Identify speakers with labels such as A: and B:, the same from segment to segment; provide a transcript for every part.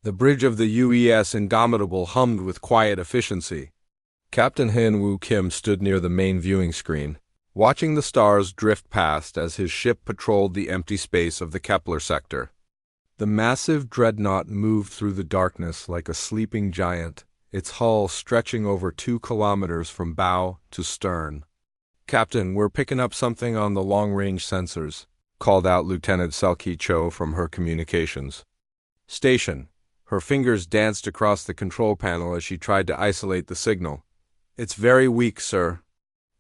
A: The bridge of the UES Indomitable hummed with quiet efficiency. Captain Hyun-Woo Kim stood near the main viewing screen, watching the stars drift past as his ship patrolled the empty space of the Kepler sector. The massive Dreadnought moved through the darkness like a sleeping giant, its hull stretching over 2 kilometers from bow to stern. "Captain, we're picking up something on the long-range sensors," called out Lieutenant Selki Cho from her communications. "Station." Her fingers danced across the control panel as she tried to isolate the signal. "It's very weak, sir."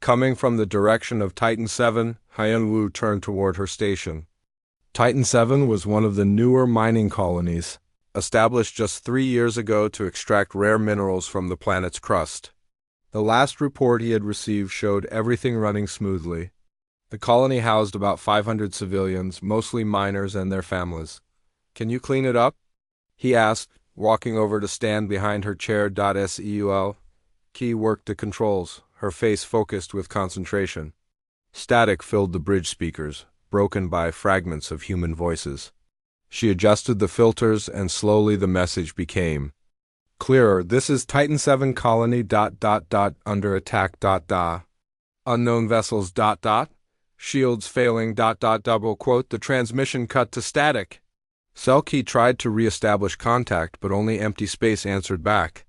A: Coming from the direction of Titan 7, Hyun-Woo turned toward her station. Titan 7 was one of the newer mining colonies, established just 3 years ago to extract rare minerals from the planet's crust. The last report he had received showed everything running smoothly. The colony housed about 500 civilians, mostly miners and their families. "Can you clean it up?" he asked, walking over to stand behind her chair. "Seul." Key worked the controls, her face focused with concentration. Static filled the bridge speakers, broken by fragments of human voices. She adjusted the filters, and slowly the message became clearer. "This is Titan 7 colony ... under attack ... unknown vessels ... shields failing ... double quote. The transmission cut to static." Selkie tried to re-establish contact, but only empty space answered back.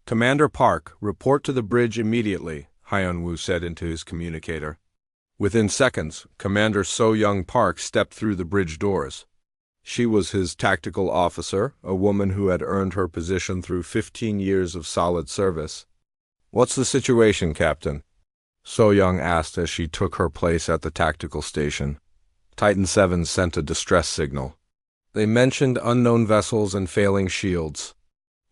A: "Commander Park, report to the bridge immediately," Hyun-Woo said into his communicator. Within seconds, Commander So-Young Park stepped through the bridge doors. She was his tactical officer, a woman who had earned her position through 15 years of solid service. "What's the situation, Captain?" So-Young asked as she took her place at the tactical station. Titan 7 sent a distress signal. They mentioned unknown vessels and failing shields.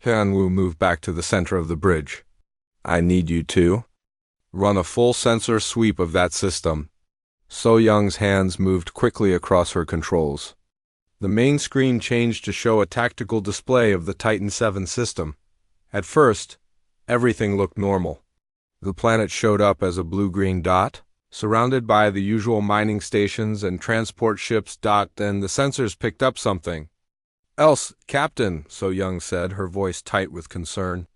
A: Hyun-Woo moved back to the center of the bridge. "I need you to run a full sensor sweep of that system." So-Young's hands moved quickly across her controls. The main screen changed to show a tactical display of the Titan 7 system. At first, everything looked normal. The planet showed up as a blue-green dot, surrounded by the usual mining stations and transport ships. Then the sensors picked up something else. "Captain," So-Young said, her voice tight with concern.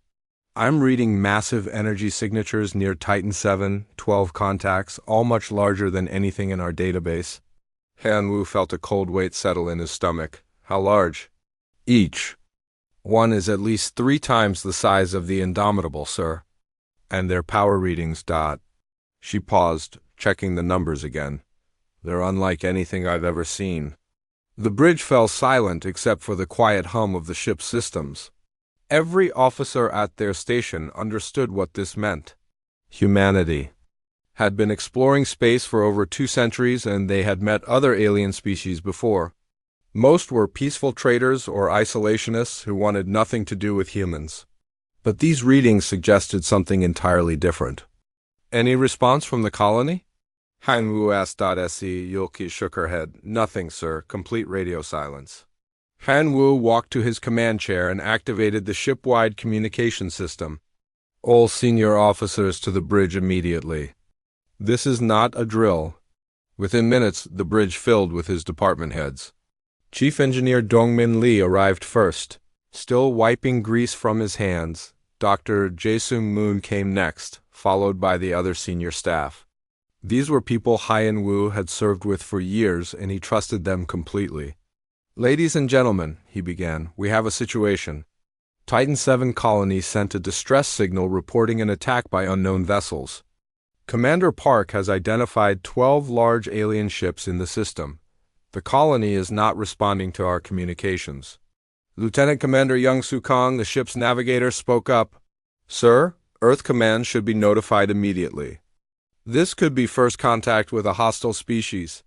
A: "I'm reading massive energy signatures near Titan 7, 12 contacts, all much larger than anything in our database." Hyun-Woo felt a cold weight settle in his stomach. "How large?" "Each one is at least 3 times the size of the Indomitable, sir." "And their power readings." She paused, checking the numbers again. "They're unlike anything I've ever seen." The bridge fell silent except for the quiet hum of the ship's systems. Every officer at their station understood what this meant. Humanity had been exploring space for over 2 centuries, and they had met other alien species before. Most were peaceful traders or isolationists who wanted nothing to do with humans. But these readings suggested something entirely different. "Any response from the colony?" Hyun-Woo asked. Yulki shook her head. "Nothing, sir. Complete radio silence." Hyun-Woo walked to his command chair and activated the ship-wide communication system. "All senior officers to the bridge immediately. This is not a drill." Within minutes, the bridge filled with his department heads. Chief Engineer Dongmin Lee arrived first. Still wiping grease from his hands, Dr. Jae-Sung Moon came next, followed by the other senior staff. These were people Hyun-Woo had served with for years, and he trusted them completely. "Ladies and gentlemen," he began, "we have a situation. Titan 7 colony sent a distress signal reporting an attack by unknown vessels. Commander Park has identified 12 large alien ships in the system. The colony is not responding to our communications." Lieutenant Commander Young Soo-Kong, the ship's navigator, spoke up. "Sir, Earth Command should be notified immediately. This could be first contact with a hostile species."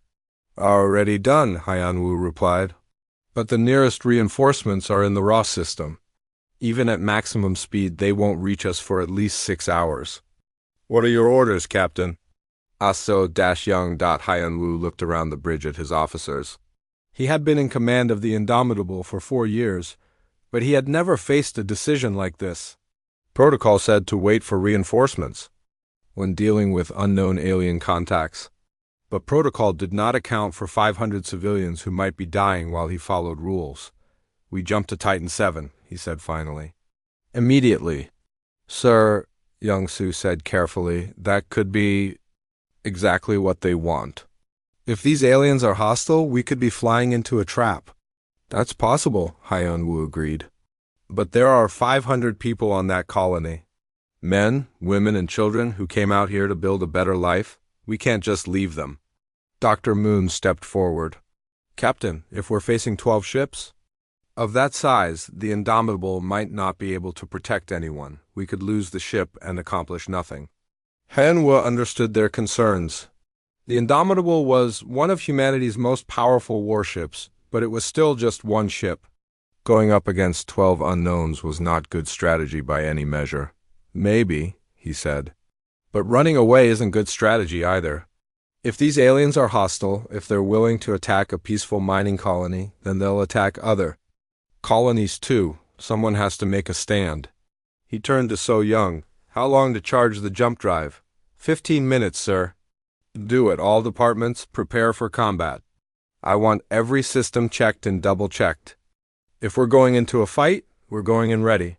A: "Already done," Hyun-Woo replied. "But the nearest reinforcements are in the Ross system. Even at maximum speed, they won't reach us for at least 6 hours." "What are your orders, Captain?" Young. Hyun-Woo looked around the bridge at his officers. He had been in command of the Indomitable for 4 years, but he had never faced a decision like this. Protocol said to wait for reinforcements when dealing with unknown alien contacts. But protocol did not account for 500 civilians who might be dying while he followed rules. We jump to Titan 7, he said finally. Immediately. Sir, Young-Soo said carefully, that could be exactly what they want. If these aliens are hostile, we could be flying into a trap. That's possible, Hyun-woo agreed. But there are 500 people on that colony. Men, women, and children who came out here to build a better life. We can't just leave them. Dr. Moon stepped forward. Captain, if we're facing 12 ships of that size, the Indomitable might not be able to protect anyone. We could lose the ship and accomplish nothing. Hyun-woo understood their concerns. The Indomitable was one of humanity's most powerful warships, but it was still just one ship. Going up against 12 unknowns was not good strategy by any measure. Maybe, he said. But running away isn't good strategy either. If these aliens are hostile, if they're willing to attack a peaceful mining colony, then they'll attack other colonies too. Someone has to make a stand. He turned to So Young. How long to charge the jump drive? 15 minutes, sir. Do it. All departments, prepare for combat. I want every system checked and double-checked. If we're going into a fight, we're going in ready.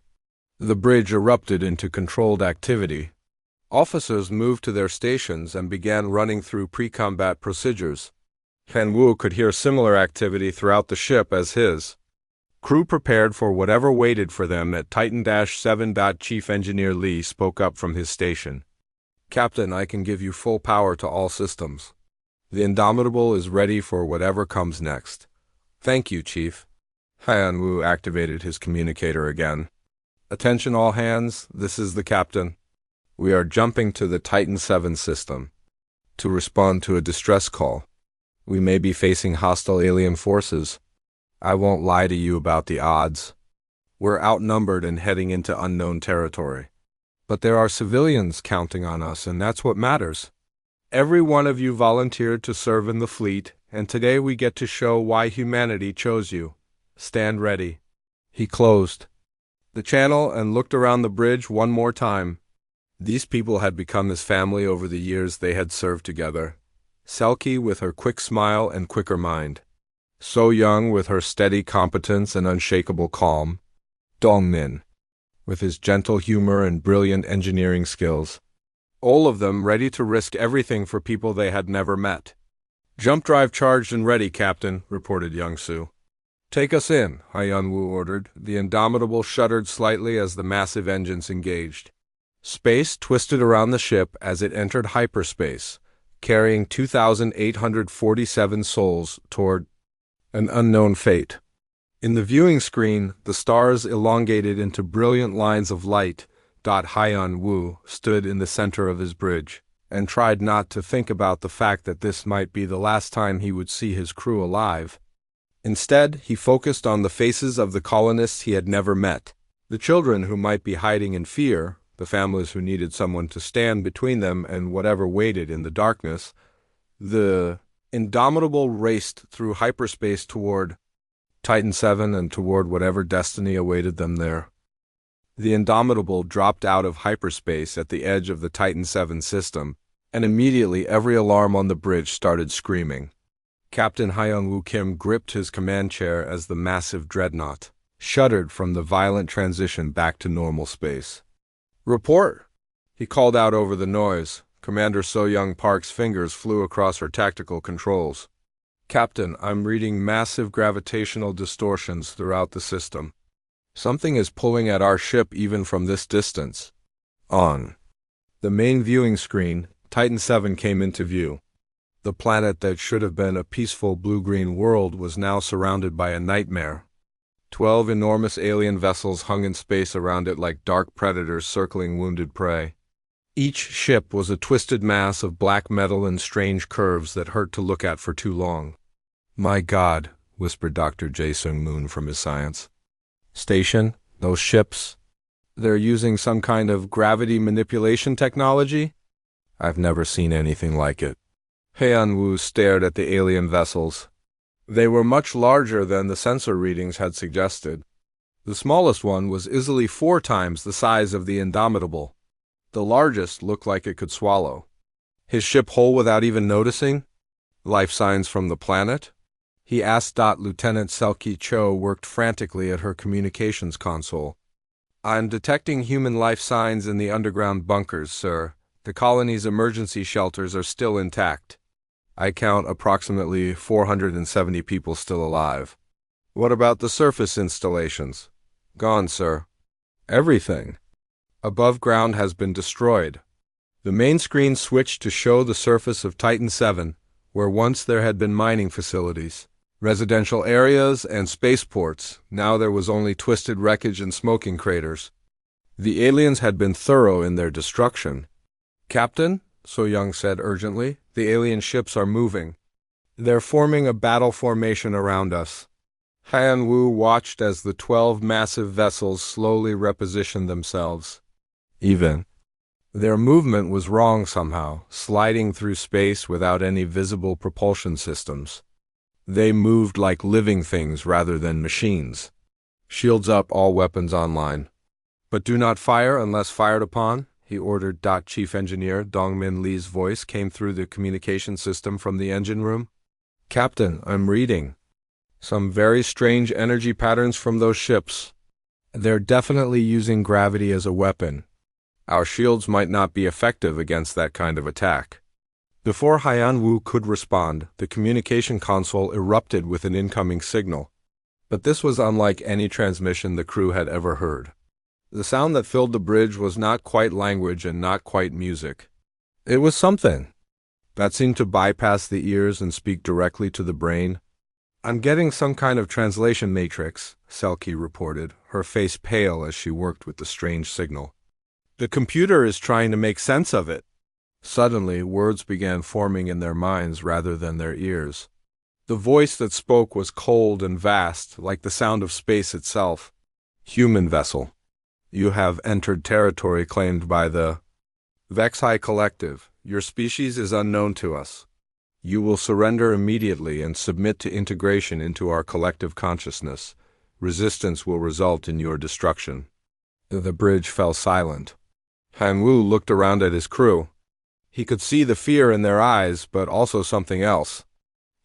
A: The bridge erupted into controlled activity. Officers moved to their stations and began running through pre-combat procedures. Hyun-woo could hear similar activity throughout the ship as his crew prepared for whatever waited for them at Titan-7. Chief Engineer Lee spoke up from his station. Captain, I can give you full power to all systems. The Indomitable is ready for whatever comes next. Thank you, Chief. Hyun-woo activated his communicator again. Attention all hands, this is the captain. We are jumping to the Titan 7 system to respond to a distress call. We may be facing hostile alien forces. I won't lie to you about the odds. We're outnumbered and heading into unknown territory. But there are civilians counting on us, and that's what matters. Every one of you volunteered to serve in the fleet, and today we get to show why humanity chose you. Stand ready. He closed the channel and looked around the bridge one more time. These people had become his family over the years they had served together. Selkie with her quick smile and quicker mind. So Young with her steady competence and unshakable calm. Dongmin with his gentle humor and brilliant engineering skills. All of them ready to risk everything for people they had never met. Jump drive charged and ready, Captain, reported Young-Soo. Take us in, Hyun-woo ordered. The Indomitable shuddered slightly as the massive engines engaged. Space twisted around the ship as it entered hyperspace, carrying 2,847 souls toward an unknown fate. In the viewing screen, the stars elongated into brilliant lines of light. Hyun-woo stood in the center of his bridge and tried not to think about the fact that this might be the last time he would see his crew alive. Instead, he focused on the faces of the colonists he had never met, the children who might be hiding in fear, the families who needed someone to stand between them and whatever waited in the darkness. The Indomitable raced through hyperspace toward Titan 7 and toward whatever destiny awaited them there. The Indomitable dropped out of hyperspace at the edge of the Titan 7 system, and immediately every alarm on the bridge started screaming. Captain Hyun-woo Kim gripped his command chair as the massive Dreadnought shuddered from the violent transition back to normal space. Report! He called out over the noise. Commander So-Young Park's fingers flew across her tactical controls. Captain, I'm reading massive gravitational distortions throughout the system. Something is pulling at our ship even from this distance. On the main viewing screen, Titan 7 came into view. The planet that should have been a peaceful blue-green world was now surrounded by a nightmare. 12 enormous alien vessels hung in space around it like dark predators circling wounded prey. Each ship was a twisted mass of black metal and strange curves that hurt to look at for too long. My God, whispered Dr. Jae-Sung Moon from his science station, those ships, they're using some kind of gravity manipulation technology? I've never seen anything like it. Hyun-woo stared at the alien vessels. They were much larger than the sensor readings had suggested. The smallest one was easily 4 times the size of the Indomitable. The largest looked like it could swallow his ship whole without even noticing. Life signs from the planet? he asked. Lieutenant Selkie Cho worked frantically at her communications console. I'm detecting human life signs in the underground bunkers, sir. The colony's emergency shelters are still intact. I count approximately 470 people still alive. What about the surface installations? Gone, sir. Everything above ground has been destroyed. The main screen switched to show the surface of Titan 7, where once there had been mining facilities, residential areas, and spaceports. Now there was only twisted wreckage and smoking craters. The aliens had been thorough in their destruction. Captain, So Young said urgently, the alien ships are moving. They're forming a battle formation around us. Han Wu watched as the 12 massive vessels slowly repositioned themselves. Even their movement was wrong somehow, sliding through space without any visible propulsion systems. They moved like living things rather than machines. Shields up, all weapons online. But do not fire unless fired upon, he ordered. Chief Engineer Dongmin Li's voice came through the communication system from the engine room. Captain, I'm reading some very strange energy patterns from those ships. They're definitely using gravity as a weapon. Our shields might not be effective against that kind of attack. Before Han Wu could respond, the communication console erupted with an incoming signal. But this was unlike any transmission the crew had ever heard. The sound that filled the bridge was not quite language and not quite music. It was something that seemed to bypass the ears and speak directly to the brain. I'm getting some kind of translation matrix, Selkie reported, her face pale as she worked with the strange signal. The computer is trying to make sense of it. Suddenly, words began forming in their minds rather than their ears. The voice that spoke was cold and vast, like the sound of space itself. Human vessel. You have entered territory claimed by the HFY Collective. Your species is unknown to us. You will surrender immediately and submit to integration into our collective consciousness. Resistance will result in your destruction. The bridge fell silent. Han Wu looked around at his crew. He could see the fear in their eyes, but also something else.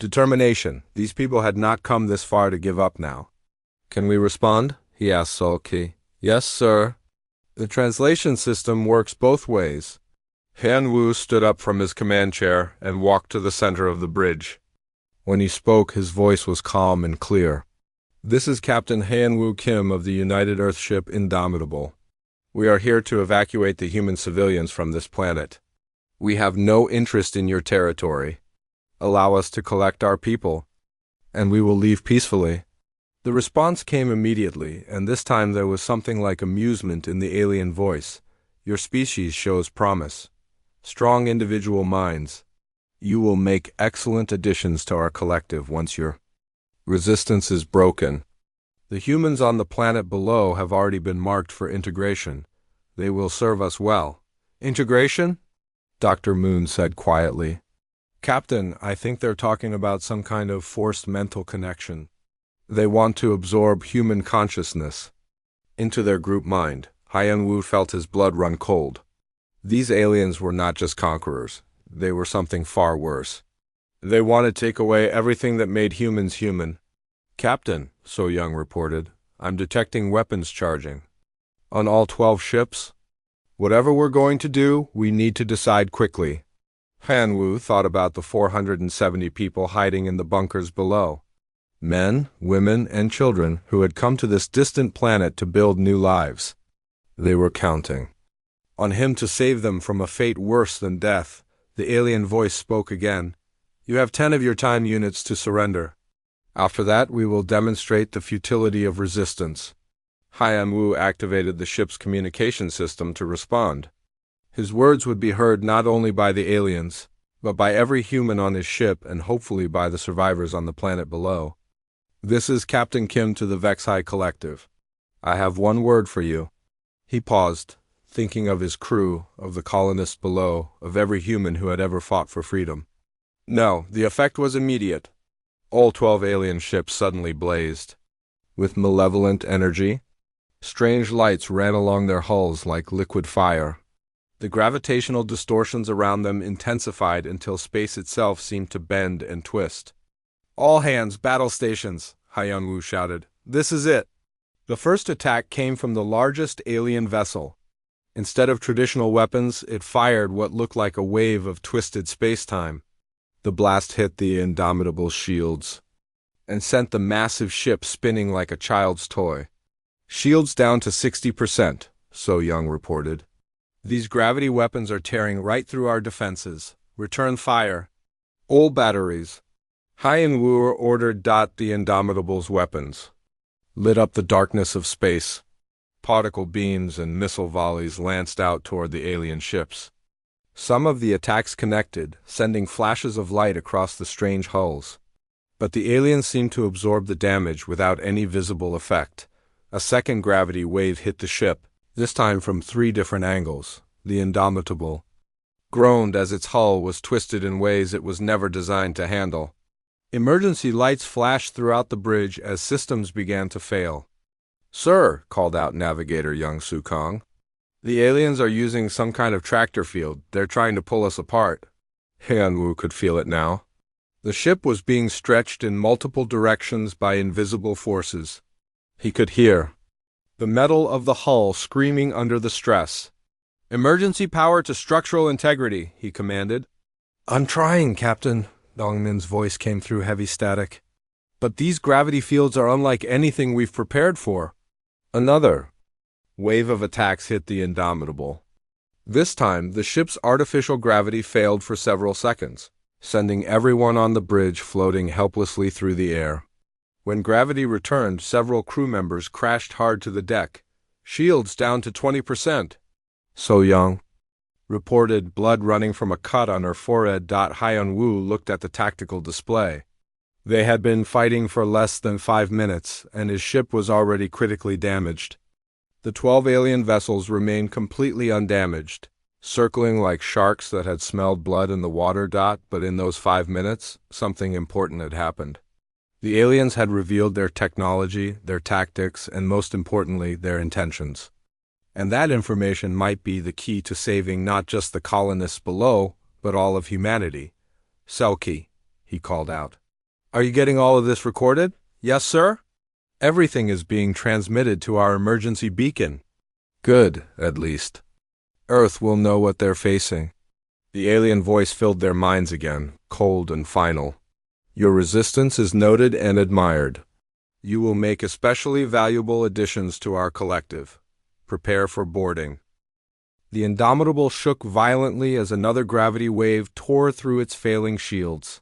A: Determination. These people had not come this far to give up now. Can we respond? He asked Selkie. Yes, sir. The translation system works both ways. Han Wu stood up from his command chair and walked to the center of the bridge. When he spoke, his voice was calm and clear. This is Captain Han Wu Kim of the United Earthship Indomitable. We are here to evacuate the human civilians from this planet. We have no interest in your territory. Allow us to collect our people, and we will leave peacefully. The response came immediately, and this time there was something like amusement in the alien voice. Your species shows promise. Strong individual minds. You will make excellent additions to our collective once your resistance is broken. The humans on the planet below have already been marked for integration. They will serve us well. Integration? Dr. Moon said quietly. Captain, I think they're talking about some kind of forced mental connection. They want to absorb human consciousness into their group mind. Han Wu felt his blood run cold. These aliens were not just conquerors. They were something far worse. They want to take away everything that made humans human. Captain, So Young reported, I'm detecting weapons charging. On all 12 ships? Whatever we're going to do, we need to decide quickly. Han Wu thought about the 470 people hiding in the bunkers below. Men, women, and children who had come to this distant planet to build new lives. They were counting on him to save them from a fate worse than death. The alien voice spoke again. You have 10 of your time units to surrender. After that, we will demonstrate the futility of resistance. Han Wu activated the ship's communication system to respond. His words would be heard not only by the aliens, but by every human on his ship and hopefully by the survivors on the planet below. This is Captain Kim to the HFY Collective. I have one word for you. He paused, thinking of his crew, of the colonists below, of every human who had ever fought for freedom. No, the effect was immediate. All 12 alien ships suddenly blazed. With malevolent energy, strange lights ran along their hulls like liquid fire. The gravitational distortions around them intensified until space itself seemed to bend and twist. All hands, battle stations, Hyun-woo shouted. This is it. The first attack came from the largest alien vessel. Instead of traditional weapons, it fired what looked like a wave of twisted space-time. The blast hit the indomitable shields and sent the massive ship spinning like a child's toy. Shields down to 60%, So Young reported. These gravity weapons are tearing right through our defenses. Return fire. All batteries. Hyun-woo ordered. The Indomitable's weapons lit up the darkness of space. Particle beams and missile volleys lanced out toward the alien ships. Some of the attacks connected, sending flashes of light across the strange hulls. But the aliens seemed to absorb the damage without any visible effect. A second gravity wave hit the ship, this time from 3 different angles. The Indomitable groaned as its hull was twisted in ways it was never designed to handle. Emergency lights flashed throughout the bridge as systems began to fail. "Sir," called out Navigator Young Soo-kong, "the aliens are using some kind of tractor field. They're trying to pull us apart." Hyun-woo could feel it now. The ship was being stretched in multiple directions by invisible forces. He could hear the metal of the hull screaming under the stress. "Emergency power to structural integrity," he commanded. "I'm trying, Captain," Dongmin's voice came through heavy static. "But these gravity fields are unlike anything we've prepared for." Another wave of attacks hit the Indomitable. This time, the ship's artificial gravity failed for several seconds, sending everyone on the bridge floating helplessly through the air. When gravity returned, several crew members crashed hard to the deck. "Shields down to 20%. So Young reported, blood running from a cut on her forehead. Hyun-woo looked at the tactical display. They had been fighting for less than 5 minutes, and his ship was already critically damaged. The 12 alien vessels remained completely undamaged, circling like sharks that had smelled blood in the water. But in those 5 minutes, something important had happened. The aliens had revealed their technology, their tactics, and most importantly, their intentions. And that information might be the key to saving not just the colonists below, but all of humanity. "Selkie," he called out. "Are you getting all of this recorded?" "Yes, sir." "Everything is being transmitted to our emergency beacon." "Good, at least. Earth will know what they're facing." The alien voice filled their minds again, cold and final. "Your resistance is noted and admired. You will make especially valuable additions to our collective. Prepare for boarding." The Indomitable shook violently as another gravity wave tore through its failing shields.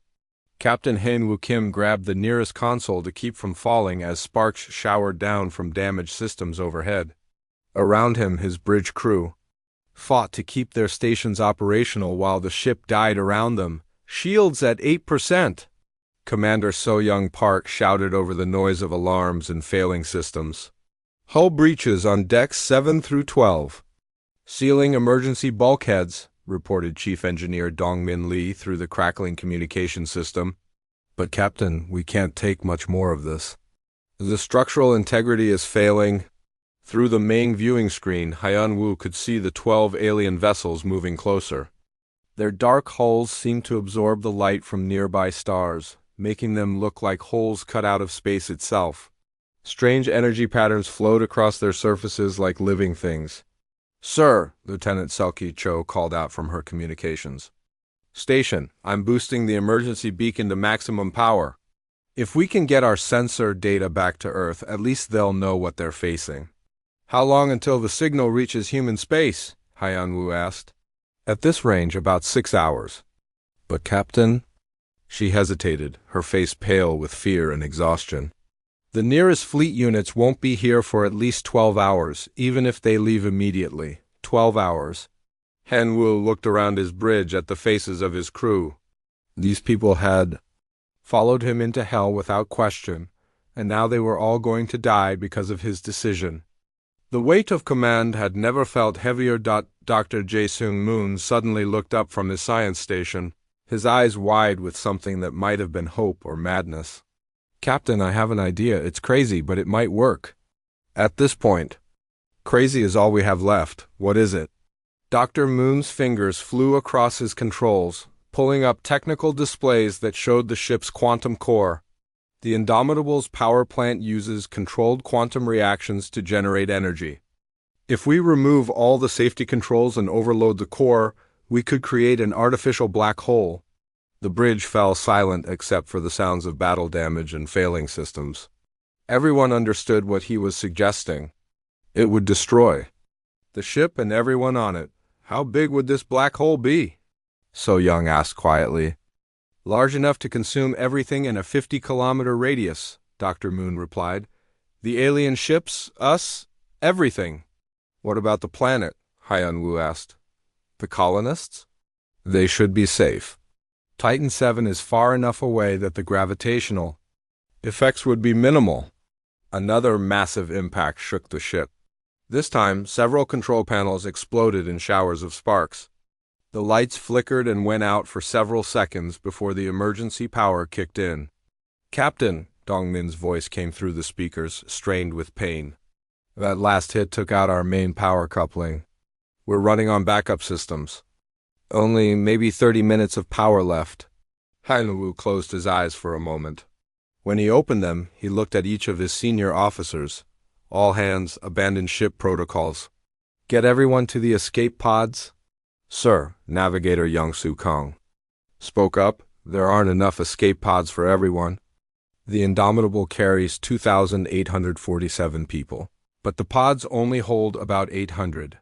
A: Captain Hyun-woo Kim grabbed the nearest console to keep from falling as sparks showered down from damaged systems overhead. Around him, his bridge crew fought to keep their stations operational while the ship died around them. "Shields at 8%. Commander So-young Park shouted over the noise of alarms and failing systems. "Hull breaches on decks 7 through 12. Sealing emergency bulkheads," reported Chief Engineer Dongmin Lee through the crackling communication system. "But Captain, we can't take much more of this. The structural integrity is failing." Through the main viewing screen, Hyun-woo could see the 12 alien vessels moving closer. Their dark hulls seemed to absorb the light from nearby stars, making them look like holes cut out of space itself. Strange energy patterns flowed across their surfaces like living things. "Sir," Lieutenant Selkie Cho called out from her communications. "Station, I'm boosting the emergency beacon to maximum power. If we can get our sensor data back to Earth, at least they'll know what they're facing." "How long until the signal reaches human space?" Hyun-woo asked. "At this range, about 6 hours." "But Captain—" She hesitated, her face pale with fear and exhaustion. "The nearest fleet units won't be here for at least 12 hours, even if they leave immediately. 12 hours. Hyun-woo looked around his bridge at the faces of his crew. These people had followed him into hell without question, and now they were all going to die because of his decision. The weight of command had never felt heavier. Dr. Jae-sung-moon suddenly looked up from his science station, his eyes wide with something that might have been hope or madness. "Captain, I have an idea. It's crazy, but it might work." "At this point, crazy is all we have left. What is it?" Dr. Moon's fingers flew across his controls, pulling up technical displays that showed the ship's quantum core. The Indomitable's power plant uses controlled quantum reactions to generate energy. If we remove all the safety controls and overload the core, we could create an artificial black hole. The bridge fell silent except for the sounds of battle damage and failing systems. Everyone understood what he was suggesting. It would destroy the ship and everyone on it. How big would this black hole be? So Young asked quietly. Large enough to consume everything in a 50-kilometer radius, Dr. Moon replied. The alien ships, us, everything. What about the planet? Hyun Woo asked. The colonists? They should be safe. Titan 7 is far enough away that the gravitational effects would be minimal. Another massive impact shook the ship. This time, several control panels exploded in showers of sparks. The lights flickered and went out for several seconds before the emergency power kicked in. Captain, Dongmin's voice came through the speakers, strained with pain. That last hit took out our main power coupling. We're running on backup systems. Only maybe 30 minutes of power left. Hainuwu closed his eyes for a moment. When he opened them, he looked at each of his senior officers. All hands, abandon ship protocols. Get everyone to the escape pods? Sir, Navigator Young-Soo Kong spoke up. There aren't enough escape pods for everyone. The Indomitable carries 2,847 people, but the pods only hold about 800.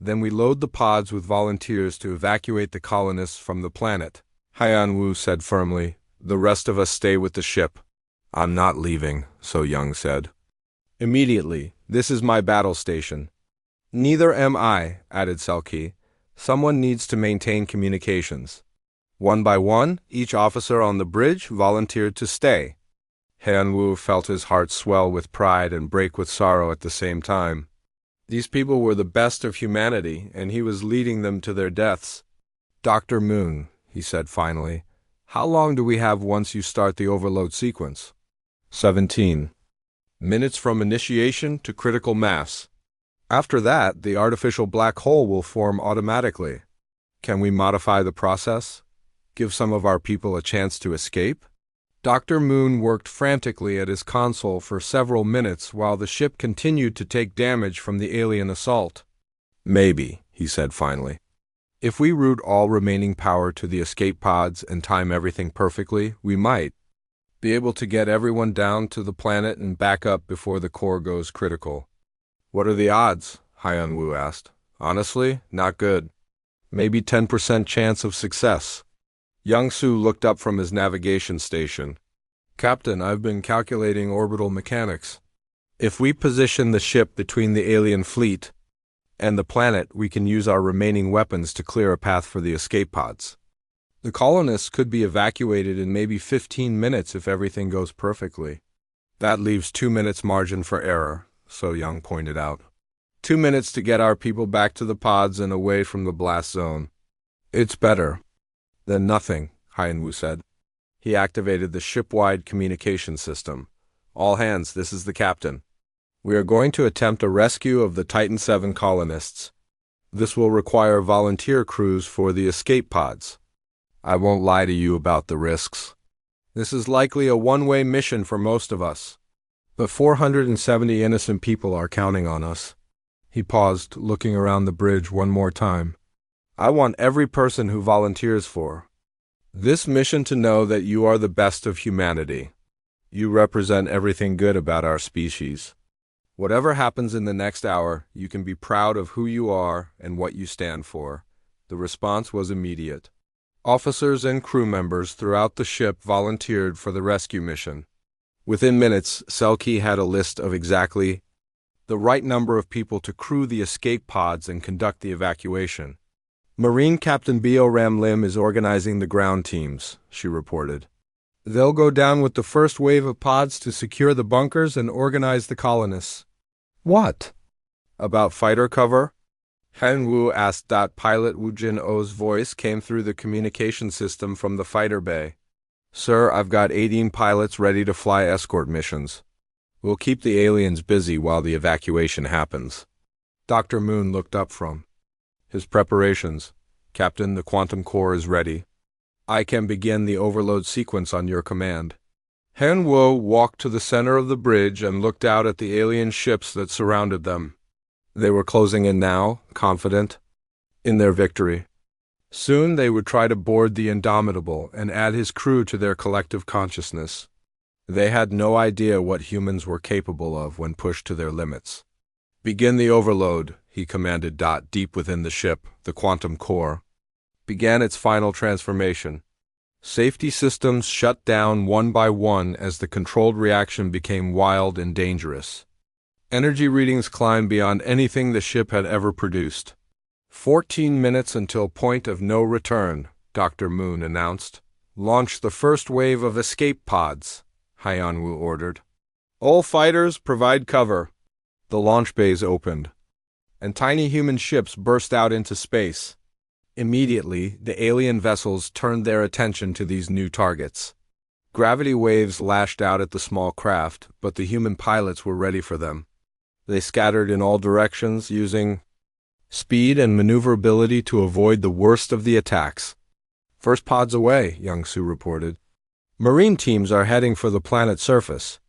A: Then we load the pods with volunteers to evacuate the colonists from the planet. Haiyan Wu said firmly, the rest of us stay with the ship. I'm not leaving, So Young said. Immediately, this is my battle station. Neither am I, added Selkie. Someone needs to maintain communications. One by one, each officer on the bridge volunteered to stay. Haiyan Wu felt his heart swell with pride and break with sorrow at the same time. These people were the best of humanity, and he was leading them to their deaths. Dr. Moon, he said finally, how long do we have once you start the overload sequence? 17 minutes from initiation to critical mass. After that, the artificial black hole will form automatically. Can we modify the process? Give some of our people a chance to escape? Dr. Moon worked frantically at his console for several minutes while the ship continued to take damage from the alien assault. Maybe, he said finally. If we route all remaining power to the escape pods and time everything perfectly, we might be able to get everyone down to the planet and back up before the core goes critical. What are the odds? Haiyan Wu asked. Honestly, not good. Maybe 10% chance of success. Young-Soo looked up from his navigation station. Captain, I've been calculating orbital mechanics. If we position the ship between the alien fleet and the planet, we can use our remaining weapons to clear a path for the escape pods. The colonists could be evacuated in maybe 15 minutes if everything goes perfectly. That leaves 2 minutes margin for error, So Young pointed out. 2 minutes to get our people back to the pods and away from the blast zone. It's better than nothing, Haiyan-Wu said. He activated the ship-wide communication system. All hands, this is the captain. We are going to attempt a rescue of the Titan 7 colonists. This will require volunteer crews for the escape pods. I won't lie to you about the risks. This is likely a one-way mission for most of us. But 470 innocent people are counting on us. He paused, looking around the bridge one more time. I want every person who volunteers for this mission to know that you are the best of humanity. You represent everything good about our species. Whatever happens in the next hour, you can be proud of who you are and what you stand for. The response was immediate. Officers and crew members throughout the ship volunteered for the rescue mission. Within minutes, Selkie had a list of exactly the right number of people to crew the escape pods and conduct the evacuation. Marine Captain Bio Ram Lim is organizing the ground teams, she reported. They'll go down with the first wave of pods to secure the bunkers and organize the colonists. What? About fighter cover? Han Wu asked. Pilot Wu Jin-O's voice came through the communication system from the fighter bay. Sir, I've got 18 pilots ready to fly escort missions. We'll keep the aliens busy while the evacuation happens. Dr. Moon looked up from his preparations. Captain, the quantum core is ready. I can begin the overload sequence on your command. Han Wu walked to the center of the bridge and looked out at the alien ships that surrounded them. They were closing in now, confident in their victory. Soon they would try to board the Indomitable and add his crew to their collective consciousness. They had no idea what humans were capable of when pushed to their limits. "Begin the overload," he commanded. Deep within the ship, the quantum core began its final transformation. Safety systems shut down one by one as the controlled reaction became wild and dangerous. Energy readings climbed beyond anything the ship had ever produced. 14 minutes until point of no return, Dr. Moon announced. "Launch the first wave of escape pods," Han Wu ordered. "All fighters, provide cover." The launch bays opened, and tiny human ships burst out into space. Immediately, the alien vessels turned their attention to these new targets. Gravity waves lashed out at the small craft, but the human pilots were ready for them. They scattered in all directions, using speed and maneuverability to avoid the worst of the attacks. "First pods away," Young Su reported. "Marine teams are heading for the planet's surface."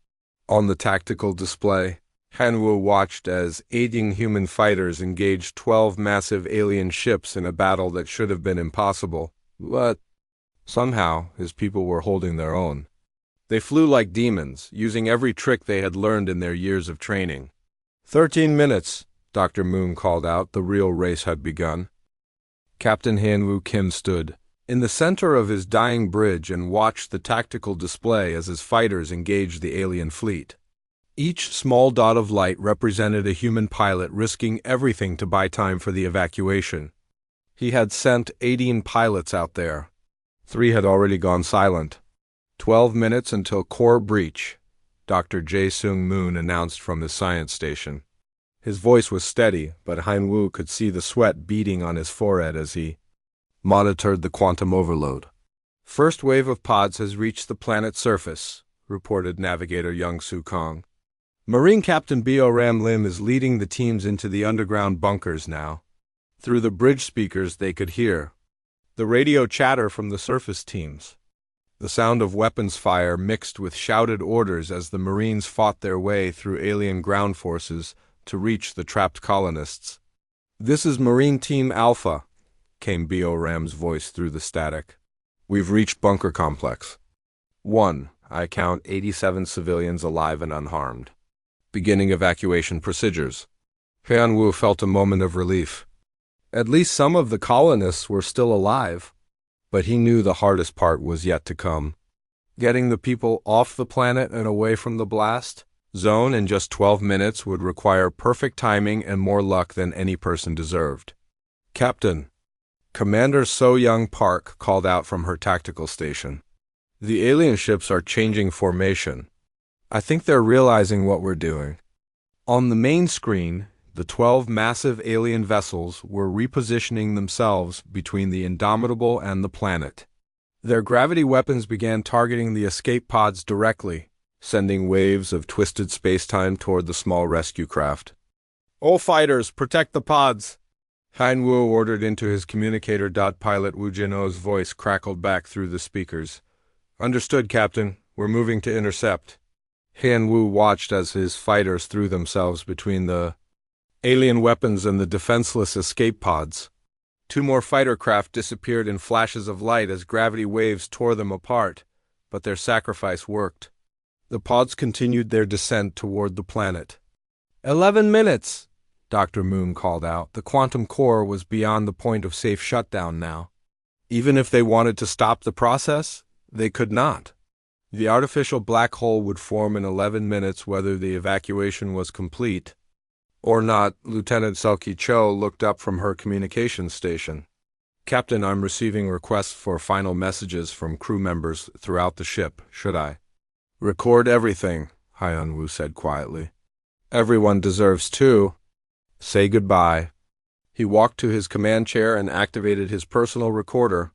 A: On the tactical display, Han Wu watched as aiding human fighters engaged 12 massive alien ships in a battle that should have been impossible, but somehow his people were holding their own. They flew like demons, using every trick they had learned in their years of training. 13 minutes, Dr. Moon called out. The real race had begun. Captain Han Wu Kim stood in the center of his dying bridge and watched the tactical display as his fighters engaged the alien fleet. Each small dot of light represented a human pilot risking everything to buy time for the evacuation. He had sent 18 pilots out there. 3 had already gone silent. 12 minutes until core breach, Dr. Jae-Sung Moon announced from his science station. His voice was steady, but Han Wu could see the sweat beading on his forehead as he monitored the quantum overload. "First wave of pods has reached the planet's surface," reported Navigator Young Soo Kong. "Marine Captain Bo Ram Lim is leading the teams into the underground bunkers now." Through the bridge speakers they could hear the radio chatter from the surface teams. The sound of weapons fire mixed with shouted orders as the Marines fought their way through alien ground forces to reach the trapped colonists. "This is Marine Team Alpha," came Bo Ram's voice through the static. "We've reached bunker complex 1. I count 87 civilians alive and unharmed. Beginning evacuation procedures." Han Wu felt a moment of relief. At least some of the colonists were still alive, but he knew the hardest part was yet to come. Getting the people off the planet and away from the blast zone in just 12 minutes would require perfect timing and more luck than any person deserved. "Captain," Commander So Young Park called out from her tactical station. "The alien ships are changing formation. I think they're realizing what we're doing." On the main screen, the 12 massive alien vessels were repositioning themselves between the Indomitable and the planet. Their gravity weapons began targeting the escape pods directly, sending waves of twisted spacetime toward the small rescue craft. "All fighters, protect the pods," Han Wu ordered into his communicator. Pilot Wu Jino's voice crackled back through the speakers. "Understood, Captain. We're moving to intercept." Han Wu watched as his fighters threw themselves between the alien weapons and the defenseless escape pods. 2 more fighter craft disappeared in flashes of light as gravity waves tore them apart, but their sacrifice worked. The pods continued their descent toward the planet. 11 minutes, Dr. Moon called out. The quantum core was beyond the point of safe shutdown now. Even if they wanted to stop the process, they could not. The artificial black hole would form in 11 minutes whether the evacuation was complete or not. Lieutenant Selkie Cho looked up from her communications station. "Captain, I'm receiving requests for final messages from crew members throughout the ship. Should I?" "Record everything," Han Wu said quietly. "Everyone deserves to say goodbye." He walked to his command chair and activated his personal recorder.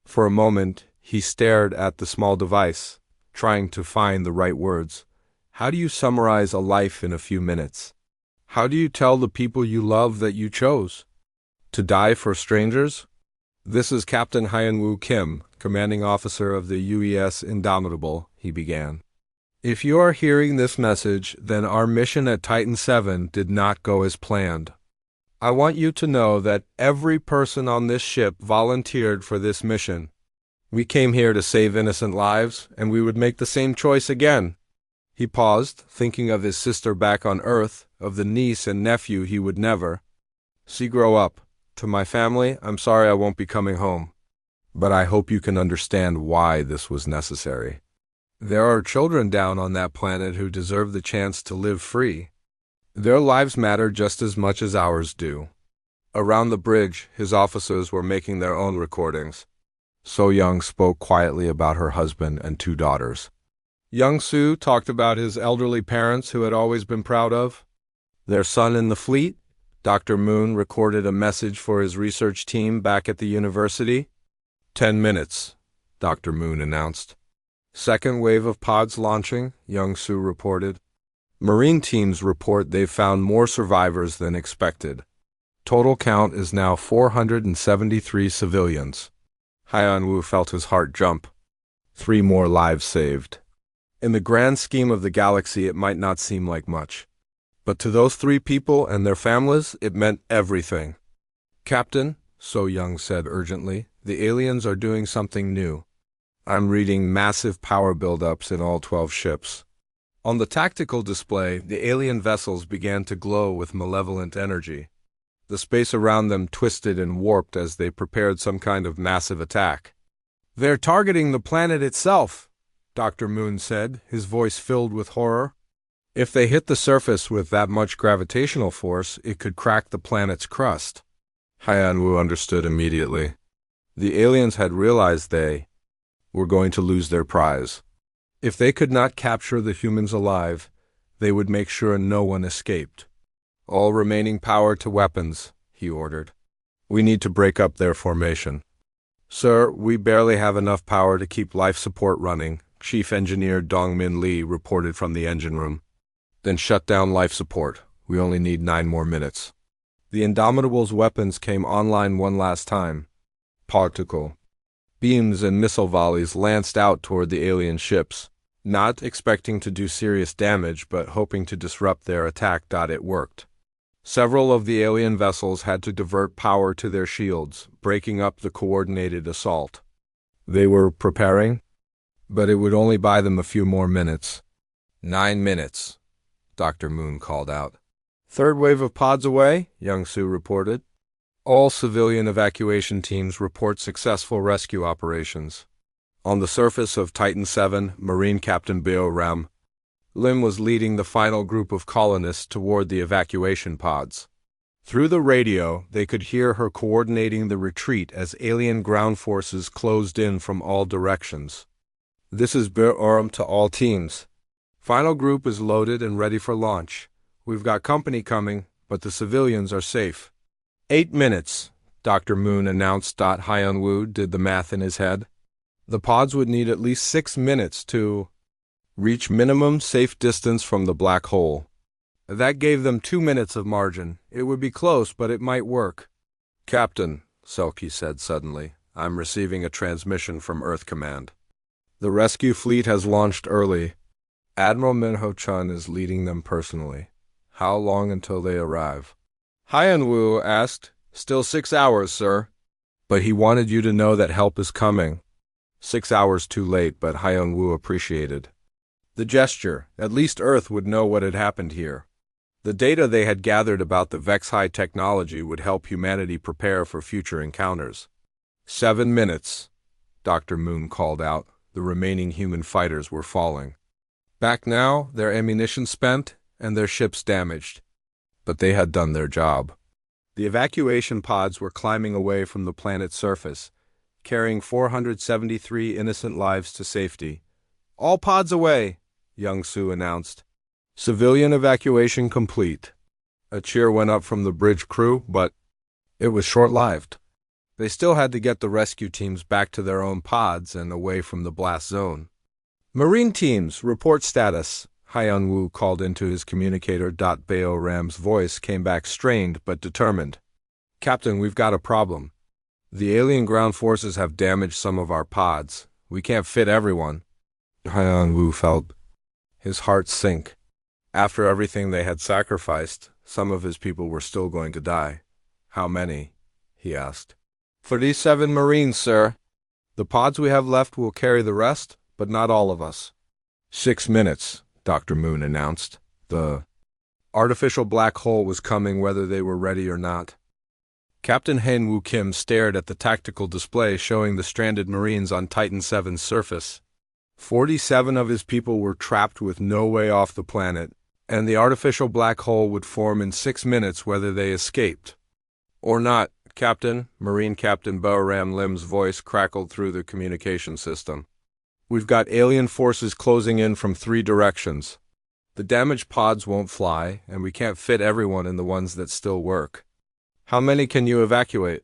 A: For a moment, he stared at the small device, trying to find the right words. How do you summarize a life in a few minutes? How do you tell the people you love that you chose to die for strangers? "This is Captain Han Wu Kim, commanding officer of the UES Indomitable," he began. If you are hearing this message, then our mission at Titan 7 did not go as planned. I want you to know that every person on this ship volunteered for this mission. We came here to save innocent lives, and we would make the same choice again. He paused, thinking of his sister back on Earth, of the niece and nephew he would never see grow up. To my family, I'm sorry I won't be coming home. But I hope you can understand why this was necessary. There are children down on that planet who deserve the chance to live free. Their lives matter just as much as ours do. Around the bridge, his officers were making their own recordings. So Young spoke quietly about her husband and 2 daughters. Young Soo talked about his elderly parents who had always been proud of their son in the fleet. Dr. Moon recorded a message for his research team back at the university. 10 minutes, Dr. Moon announced. Second wave of pods launching, Young Soo reported. Marine teams report they've found more survivors than expected. Total count is now 473 civilians. Hyeon-woo felt his heart jump. 3 more lives saved. In the grand scheme of the galaxy, it might not seem like much. But to those 3 people and their families, it meant everything. Captain, So Young said urgently, the aliens are doing something new. I'm reading massive power buildups in all 12 ships. On the tactical display, the alien vessels began to glow with malevolent energy. The space around them twisted and warped as they prepared some kind of massive attack. They're targeting the planet itself, Dr. Moon said, his voice filled with horror. If they hit the surface with that much gravitational force, it could crack the planet's crust. Hyeon-woo understood immediately. The aliens had realized they were going to lose their prize. If they could not capture the humans alive, they would make sure no one escaped. All remaining power to weapons, he ordered. We need to break up their formation. Sir, we barely have enough power to keep life support running, Chief Engineer Dong-min Lee reported from the engine room. Then shut down life support. We only need 9 more minutes. The Indomitable's weapons came online one last time. Particle beams and missile volleys lanced out toward the alien ships, not expecting to do serious damage but hoping to disrupt their attack. It worked. Several of the alien vessels had to divert power to their shields, breaking up the coordinated assault. They were preparing, but it would only buy them a few more minutes. 9 minutes, Dr. Moon called out. Third wave of pods away, Young Soo reported. All civilian evacuation teams report successful rescue operations. On the surface of Titan 7, Marine Captain Beo Ram Lim was leading the final group of colonists toward the evacuation pods. Through the radio, they could hear her coordinating the retreat as alien ground forces closed in from all directions. This is Beo Ram to all teams. Final group is loaded and ready for launch. We've got company coming, but the civilians are safe. 8 minutes, Dr. Moon announced. Hyeon-woo did the math in his head. The pods would need at least 6 minutes to reach minimum safe distance from the black hole. That gave them 2 minutes of margin. It would be close, but it might work. Captain, Selkie said suddenly, I'm receiving a transmission from Earth Command. The rescue fleet has launched early. Admiral Minho-chun is leading them personally. How long until they arrive? Hyeon-woo asked. Still 6 hours, sir. But he wanted you to know that help is coming. 6 hours too late, but Hyeon-woo appreciated the gesture. At least Earth would know what had happened here. The data they had gathered about the Vex-High technology would help humanity prepare for future encounters. 7 minutes, Dr. Moon called out. The remaining human fighters were falling. Back now, their ammunition spent and their ships damaged. But they had done their job. The evacuation pods were climbing away from the planet's surface, carrying 473 innocent lives to safety. All pods away, Young Soo announced. Civilian evacuation complete. A cheer went up from the bridge crew, but it was short-lived. They still had to get the rescue teams back to their own pods and away from the blast zone. Marine teams, report status, Hyeon-woo called into his communicator. Beo Ram's voice came back strained but determined. Captain, we've got a problem. The alien ground forces have damaged some of our pods. We can't fit everyone. Hyeon-woo felt His heart sank. After everything they had sacrificed, some of his people were still going to die. How many? He asked. 37 Marines, sir. The pods we have left will carry the rest, but not all of us. 6 minutes, Dr. Moon announced. The artificial black hole was coming whether they were ready or not. Captain Hen Woo Kim stared at the tactical display showing the stranded Marines on Titan VII's surface. 47 of his people were trapped with no way off the planet, and the artificial black hole would form in 6 minutes whether they escaped. Or not, Captain, Marine Captain Bahram Lim's voice crackled through the communication system. We've got alien forces closing in from 3 directions. The damaged pods won't fly, and we can't fit everyone in the ones that still work. How many can you evacuate?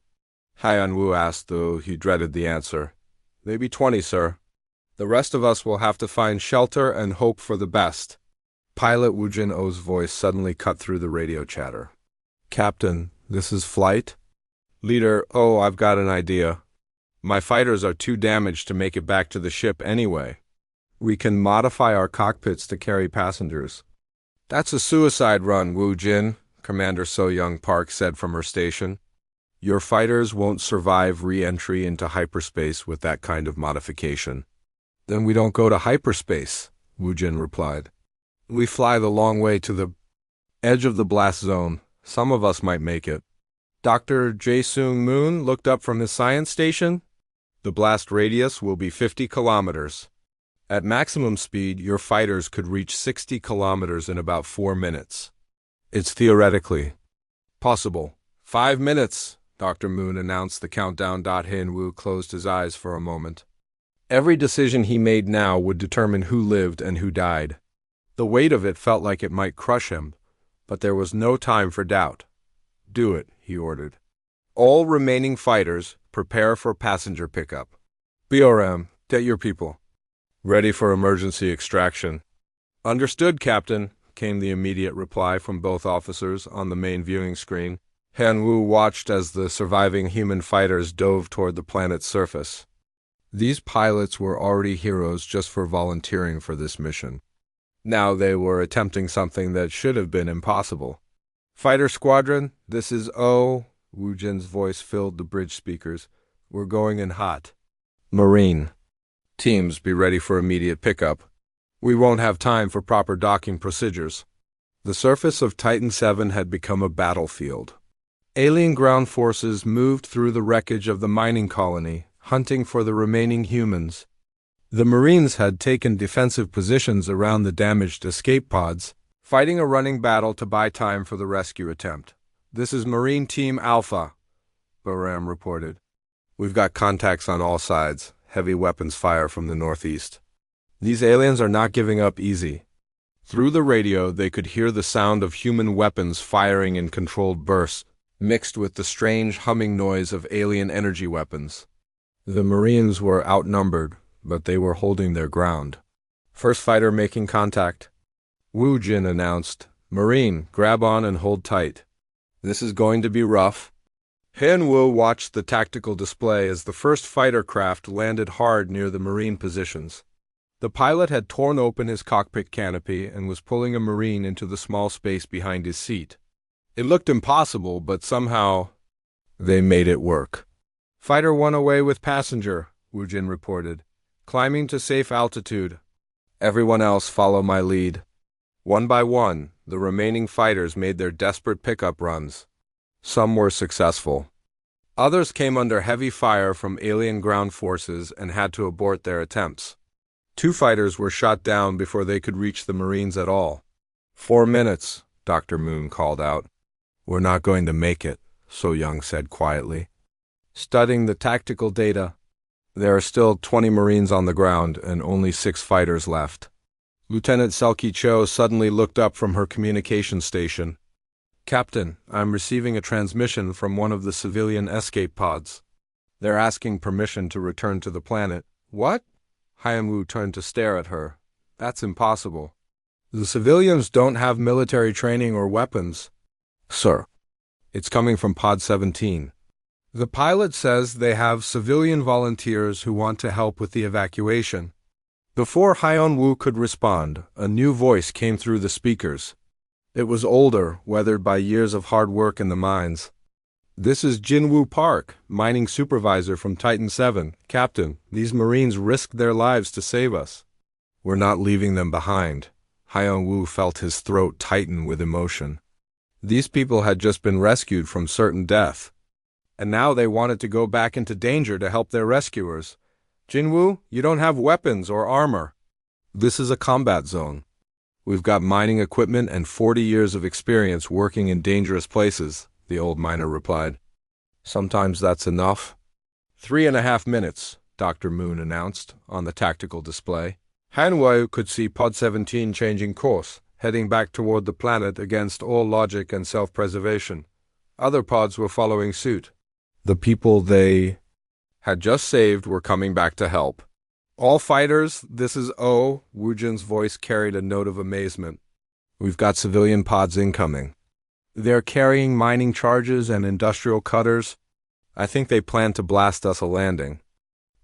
A: Hyan Wu asked, though he dreaded the answer. Maybe 20, sir. The rest of us will have to find shelter and hope for the best. Pilot Wu Jin-O's voice suddenly cut through the radio chatter. Captain, this is flight? Leader, I've got an idea. My fighters are too damaged to make it back to the ship anyway. We can modify our cockpits to carry passengers. That's a suicide run, Wu Jin, Commander So-Young Park said from her station. Your fighters won't survive re-entry into hyperspace with that kind of modification. Then we don't go to hyperspace, Wu Jin replied. We fly the long way to the edge of the blast zone. Some of us might make it. Dr. Jae-Sung Moon looked up from his science station. The blast radius will be 50 kilometers. At maximum speed, your fighters could reach 60 kilometers in about 4 minutes. It's theoretically possible. 5 minutes, Dr. Moon announced the countdown. Hin Woo closed his eyes for a moment. Every decision he made now would determine who lived and who died. The weight of it felt like it might crush him, but there was no time for doubt. Do it, he ordered. All remaining fighters, prepare for passenger pickup. BRM, get your people. Ready for emergency extraction. Understood, Captain, came the immediate reply from both officers on the main viewing screen. Han Wu watched as the surviving human fighters dove toward the planet's surface. These pilots were already heroes just for volunteering for this mission. Now they were attempting something that should have been impossible. Fighter Squadron, this is O. Wu Jin's voice filled the bridge speakers. We're going in hot. Marine. Teams, be ready for immediate pickup. We won't have time for proper docking procedures. The surface of Titan VII had become a battlefield. Alien ground forces moved through the wreckage of the mining colony, hunting for the remaining humans. The Marines had taken defensive positions around the damaged escape pods, fighting a running battle to buy time for the rescue attempt. This is Marine Team Alpha, Bahram reported. We've got contacts on all sides, heavy weapons fire from the northeast. These aliens are not giving up easy. Through the radio, they could hear the sound of human weapons firing in controlled bursts, mixed with the strange humming noise of alien energy weapons. The Marines were outnumbered, but they were holding their ground. First fighter making contact. Wu Jin announced, Marine, grab on and hold tight. This is going to be rough. Han Wu watched the tactical display as the first fighter craft landed hard near the Marine positions. The pilot had torn open his cockpit canopy and was pulling a Marine into the small space behind his seat. It looked impossible, but somehow they made it work. Fighter 1 away with passenger, Wu Jin reported. Climbing to safe altitude. Everyone else follow my lead. One by one, the remaining fighters made their desperate pickup runs. Some were successful. Others came under heavy fire from alien ground forces and had to abort their attempts. 2 fighters were shot down before they could reach the Marines at all. 4 minutes, Dr. Moon called out. We're not going to make it, So-Young said quietly. Studying the tactical data, there are still 20 Marines on the ground and only 6 fighters left. Lieutenant Selkie Cho suddenly looked up from her communication station. Captain, I'm receiving a transmission from one of the civilian escape pods. They're asking permission to return to the planet. What? Hyamu turned to stare at her. That's impossible. The civilians don't have military training or weapons. Sir. It's coming from Pod 17. The pilot says they have civilian volunteers who want to help with the evacuation. Before Hyeon Woo could respond, a new voice came through the speakers. It was older, weathered by years of hard work in the mines. "This is Jinwoo Park, mining supervisor from Titan 7. Captain, these Marines risked their lives to save us. We're not leaving them behind." Hyeon Woo felt his throat tighten with emotion. These people had just been rescued from certain death, and now they wanted to go back into danger to help their rescuers. "Jinwoo, you don't have weapons or armor. This is a combat zone. We've got mining equipment and 40 years of experience working in dangerous places," the old miner replied. "Sometimes that's enough." 3.5 minutes, Dr. Moon announced on the tactical display. Hanwoo could see Pod 17 changing course, heading back toward the planet against all logic and self-preservation. Other pods were following suit. The people they had just saved were coming back to help. "All fighters, this is O." Woojin's voice carried a note of amazement. "We've got civilian pods incoming. They're carrying mining charges and industrial cutters. I think they plan to blast us a landing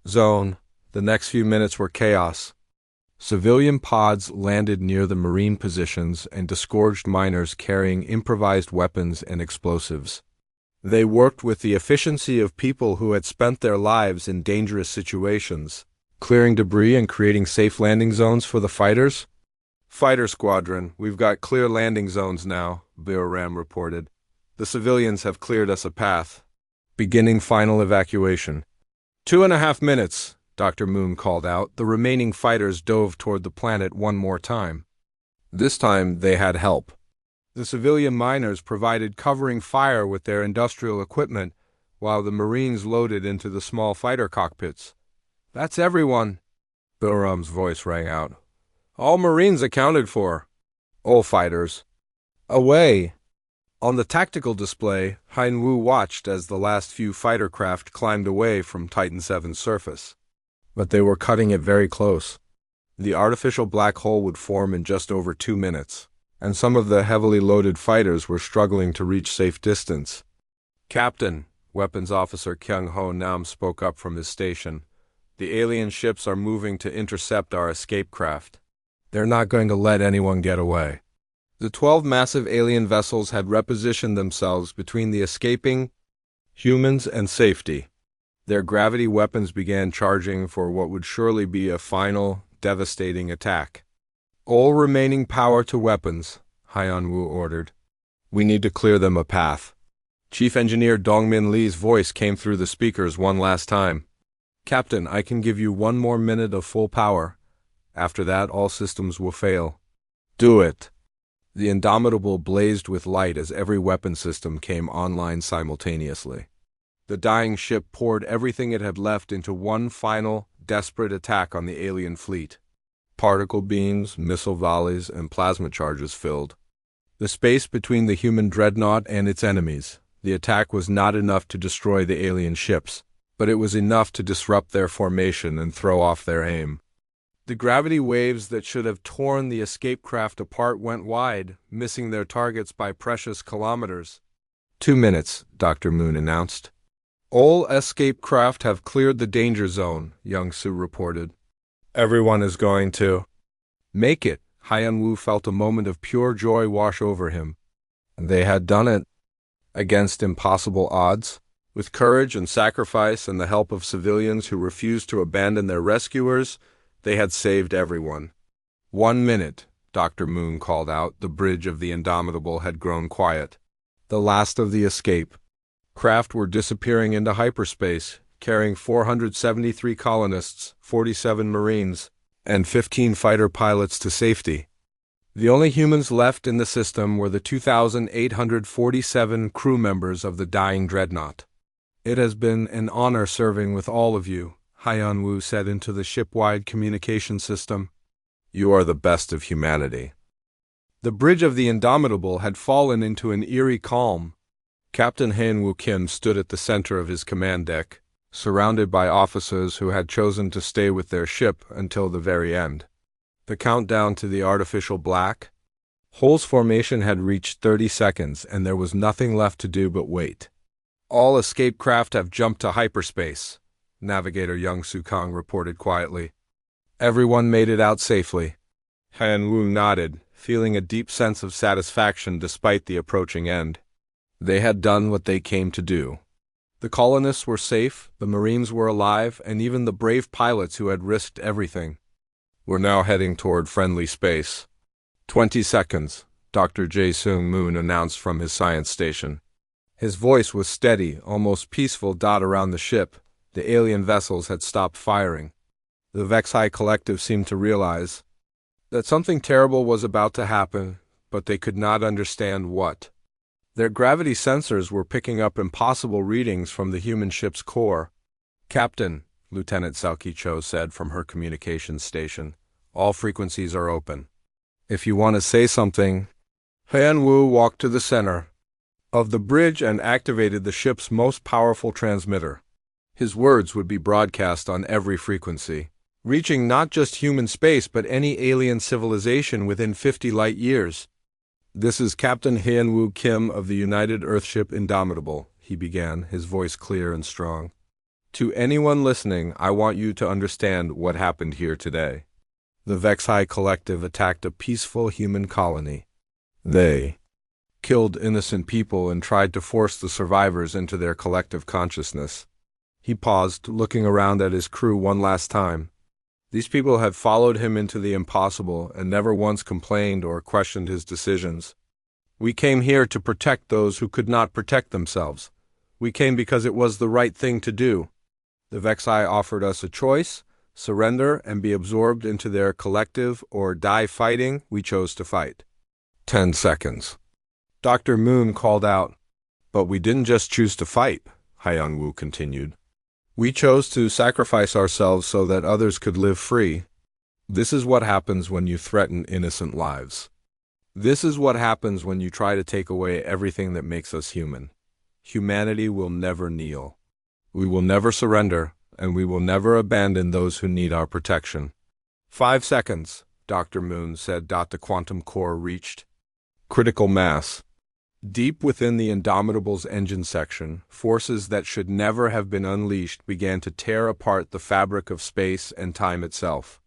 A: zone." The next few minutes were chaos. Civilian pods landed near the Marine positions and disgorged miners carrying improvised weapons and explosives. They worked with the efficiency of people who had spent their lives in dangerous situations, clearing debris and creating safe landing zones for the fighters. "Fighter squadron, we've got clear landing zones now," Ram reported. "The civilians have cleared us a path. Beginning final evacuation." 2.5 minutes, Dr. Moon called out. The remaining fighters dove toward the planet one more time. This time they had help. The civilian miners provided covering fire with their industrial equipment, while the Marines loaded into the small fighter cockpits. "That's everyone," Ram's voice rang out. "All Marines accounted for. All fighters. Away." On the tactical display, Hyeon-woo watched as the last few fighter craft climbed away from Titan 7's surface. But they were cutting it very close. The artificial black hole would form in just over 2 minutes, and some of the heavily loaded fighters were struggling to reach safe distance. "Captain," Weapons Officer Kyung-ho Nam spoke up from his station, "the alien ships are moving to intercept our escape craft. They're not going to let anyone get away." The 12 massive alien vessels had repositioned themselves between the escaping humans and safety. Their gravity weapons began charging for what would surely be a final, devastating attack. "All remaining power to weapons," Hyeon-woo ordered. "We need to clear them a path." Chief Engineer Dongmin Lee's voice came through the speakers one last time. "Captain, I can give you 1 more minute of full power. After that, all systems will fail." "Do it." The Indomitable blazed with light as every weapon system came online simultaneously. The dying ship poured everything it had left into one final, desperate attack on the alien fleet. Particle beams, missile volleys, and plasma charges filled the space between the human dreadnought and its enemies. The attack was not enough to destroy the alien ships, but it was enough to disrupt their formation and throw off their aim. The gravity waves that should have torn the escape craft apart went wide, missing their targets by precious kilometers. 2 minutes, Dr. Moon announced. "All escape craft have cleared the danger zone," Young-soo reported. "Everyone is going to make it." Hyeon-woo felt a moment of pure joy wash over him. They had done it. Against impossible odds. With courage and sacrifice and the help of civilians who refused to abandon their rescuers, they had saved everyone. 1 minute, Dr. Moon called out. The bridge of the Indomitable had grown quiet. The last of the escape craft were disappearing into hyperspace, carrying 473 colonists, 47 Marines, and 15 fighter pilots to safety. The only humans left in the system were the 2,847 crew members of the dying Dreadnought. "It has been an honor serving with all of you," Hyeon-woo said into the ship-wide communication system. "You are the best of humanity." The bridge of the Indomitable had fallen into an eerie calm. Captain Han-woo Kim stood at the center of his command deck, surrounded by officers who had chosen to stay with their ship until the very end. The countdown to the artificial black hole's formation had reached 30 seconds, and there was nothing left to do but wait. "All escape craft have jumped to hyperspace," Navigator Young Soo Kang reported quietly. Everyone made it out safely. Han Wu nodded, feeling a deep sense of satisfaction despite the approaching end. They had done what they came to do. The colonists were safe, the Marines were alive, and even the brave pilots who had risked everything were now heading toward friendly space. 20 seconds, Dr. Jae-Sung Moon announced from his science station. His voice was steady, almost peaceful. Around the ship, the alien vessels had stopped firing. The Vexai Collective seemed to realize that something terrible was about to happen, but they could not understand what. Their gravity sensors were picking up impossible readings from the human ship's core. "Captain," Lieutenant Selkie Cho said from her communications station, "all frequencies are open. If you want to say something." Han Wu walked to the center of the bridge and activated the ship's most powerful transmitter. His words would be broadcast on every frequency, reaching not just human space but any alien civilization within 50 light years. "This is Captain Han Wu Kim of the United Earthship Indomitable," he began, his voice clear and strong. "To anyone listening, I want you to understand what happened here today. The Vexai Collective attacked a peaceful human colony. They killed innocent people and tried to force the survivors into their collective consciousness." He paused, looking around at his crew one last time. These people had followed him into the impossible and never once complained or questioned his decisions. "We came here to protect those who could not protect themselves. We came because it was the right thing to do. The Vexai offered us a choice: surrender and be absorbed into their collective, or die fighting. We chose to fight." 10 seconds. Dr. Moon called out. "But we didn't just choose to fight," Hyun Woo continued. "We chose to sacrifice ourselves so that others could live free. This is what happens when you threaten innocent lives. This is what happens when you try to take away everything that makes us human. Humanity will never kneel. We will never surrender, and we will never abandon those who need our protection." 5 seconds, Dr. Moon said. The quantum core reached critical mass. Deep within the Indomitable's engine section, forces that should never have been unleashed began to tear apart the fabric of space and time itself.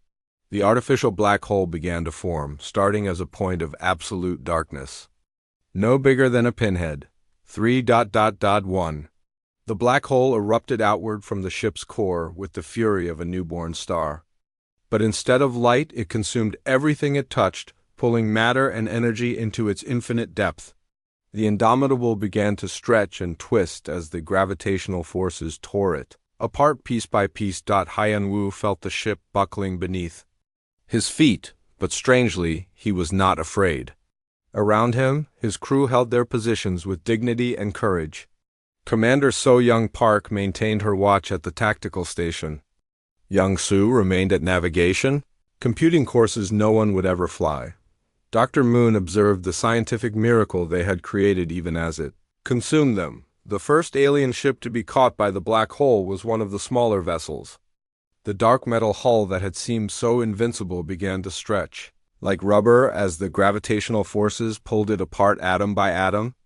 A: The artificial black hole began to form, starting as a point of absolute darkness. No bigger than a pinhead. 3.1. The black hole erupted outward from the ship's core with the fury of a newborn star. But instead of light, it consumed everything it touched, pulling matter and energy into its infinite depth. The Indomitable began to stretch and twist as the gravitational forces tore it apart piece by piece. Hyun Woo felt the ship buckling beneath his feet, but strangely, he was not afraid. Around him, his crew held their positions with dignity and courage. Commander So Young Park maintained her watch at the tactical station. Young Soo remained at navigation, computing courses no one would ever fly. Dr. Moon observed the scientific miracle they had created even as it consumed them. The first alien ship to be caught by the black hole was one of the smaller vessels. The dark metal hull that had seemed so invincible began to stretch like rubber as the gravitational forces pulled it apart atom by atom.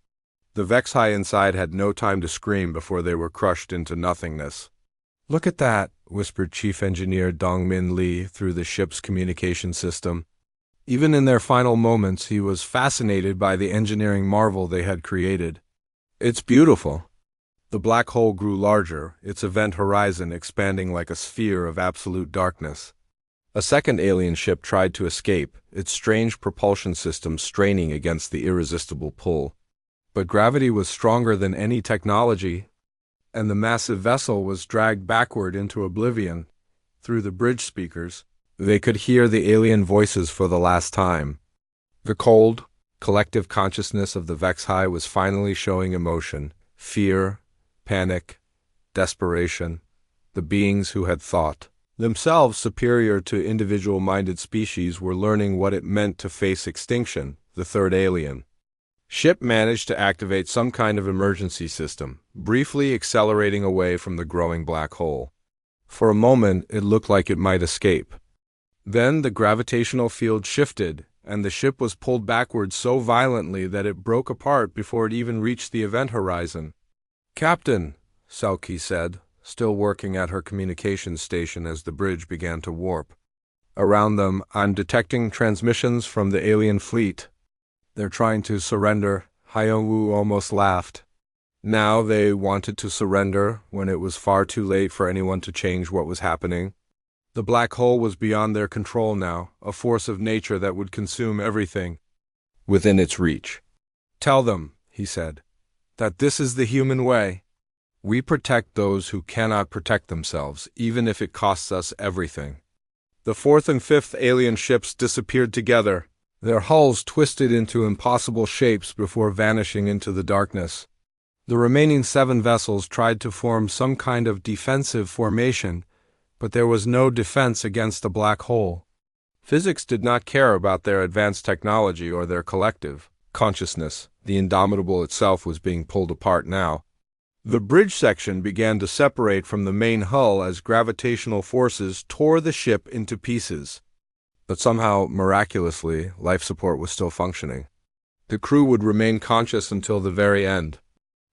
A: The Vexai inside had no time to scream before they were crushed into nothingness. "Look at that," whispered Chief Engineer Dong-Min Lee through the ship's communication system. Even in their final moments, he was fascinated by the engineering marvel they had created. "It's beautiful." The black hole grew larger, its event horizon expanding like a sphere of absolute darkness. A second alien ship tried to escape, its strange propulsion system straining against the irresistible pull. But gravity was stronger than any technology, and the massive vessel was dragged backward into oblivion. Through the bridge speakers, they could hear the alien voices for the last time. The cold, collective consciousness of the Vexai was finally showing emotion, fear, panic, desperation. The beings who had thought themselves superior to individual-minded species were learning what it meant to face extinction, the third alien. Ship managed to activate some kind of emergency system, briefly accelerating away from the growing black hole. For a moment, it looked like it might escape. Then the gravitational field shifted, and the ship was pulled backwards so violently that it broke apart before it even reached the event horizon. "Captain," Selkie said, still working at her communications station as the bridge began to warp. Around them, I'm detecting transmissions from the alien fleet. They're trying to surrender. Hyun-woo almost laughed. Now they wanted to surrender when it was far too late for anyone to change what was happening. The black hole was beyond their control now, a force of nature that would consume everything within its reach. Tell them, he said, that this is the human way. We protect those who cannot protect themselves, even if it costs us everything. The fourth and fifth alien ships disappeared together, their hulls twisted into impossible shapes before vanishing into the darkness. The remaining 7 vessels tried to form some kind of defensive formation, but there was no defense against the black hole. Physics did not care about their advanced technology or their collective consciousness. The Indomitable itself was being pulled apart now. The bridge section began to separate from the main hull as gravitational forces tore the ship into pieces. But somehow, miraculously, life support was still functioning. The crew would remain conscious until the very end.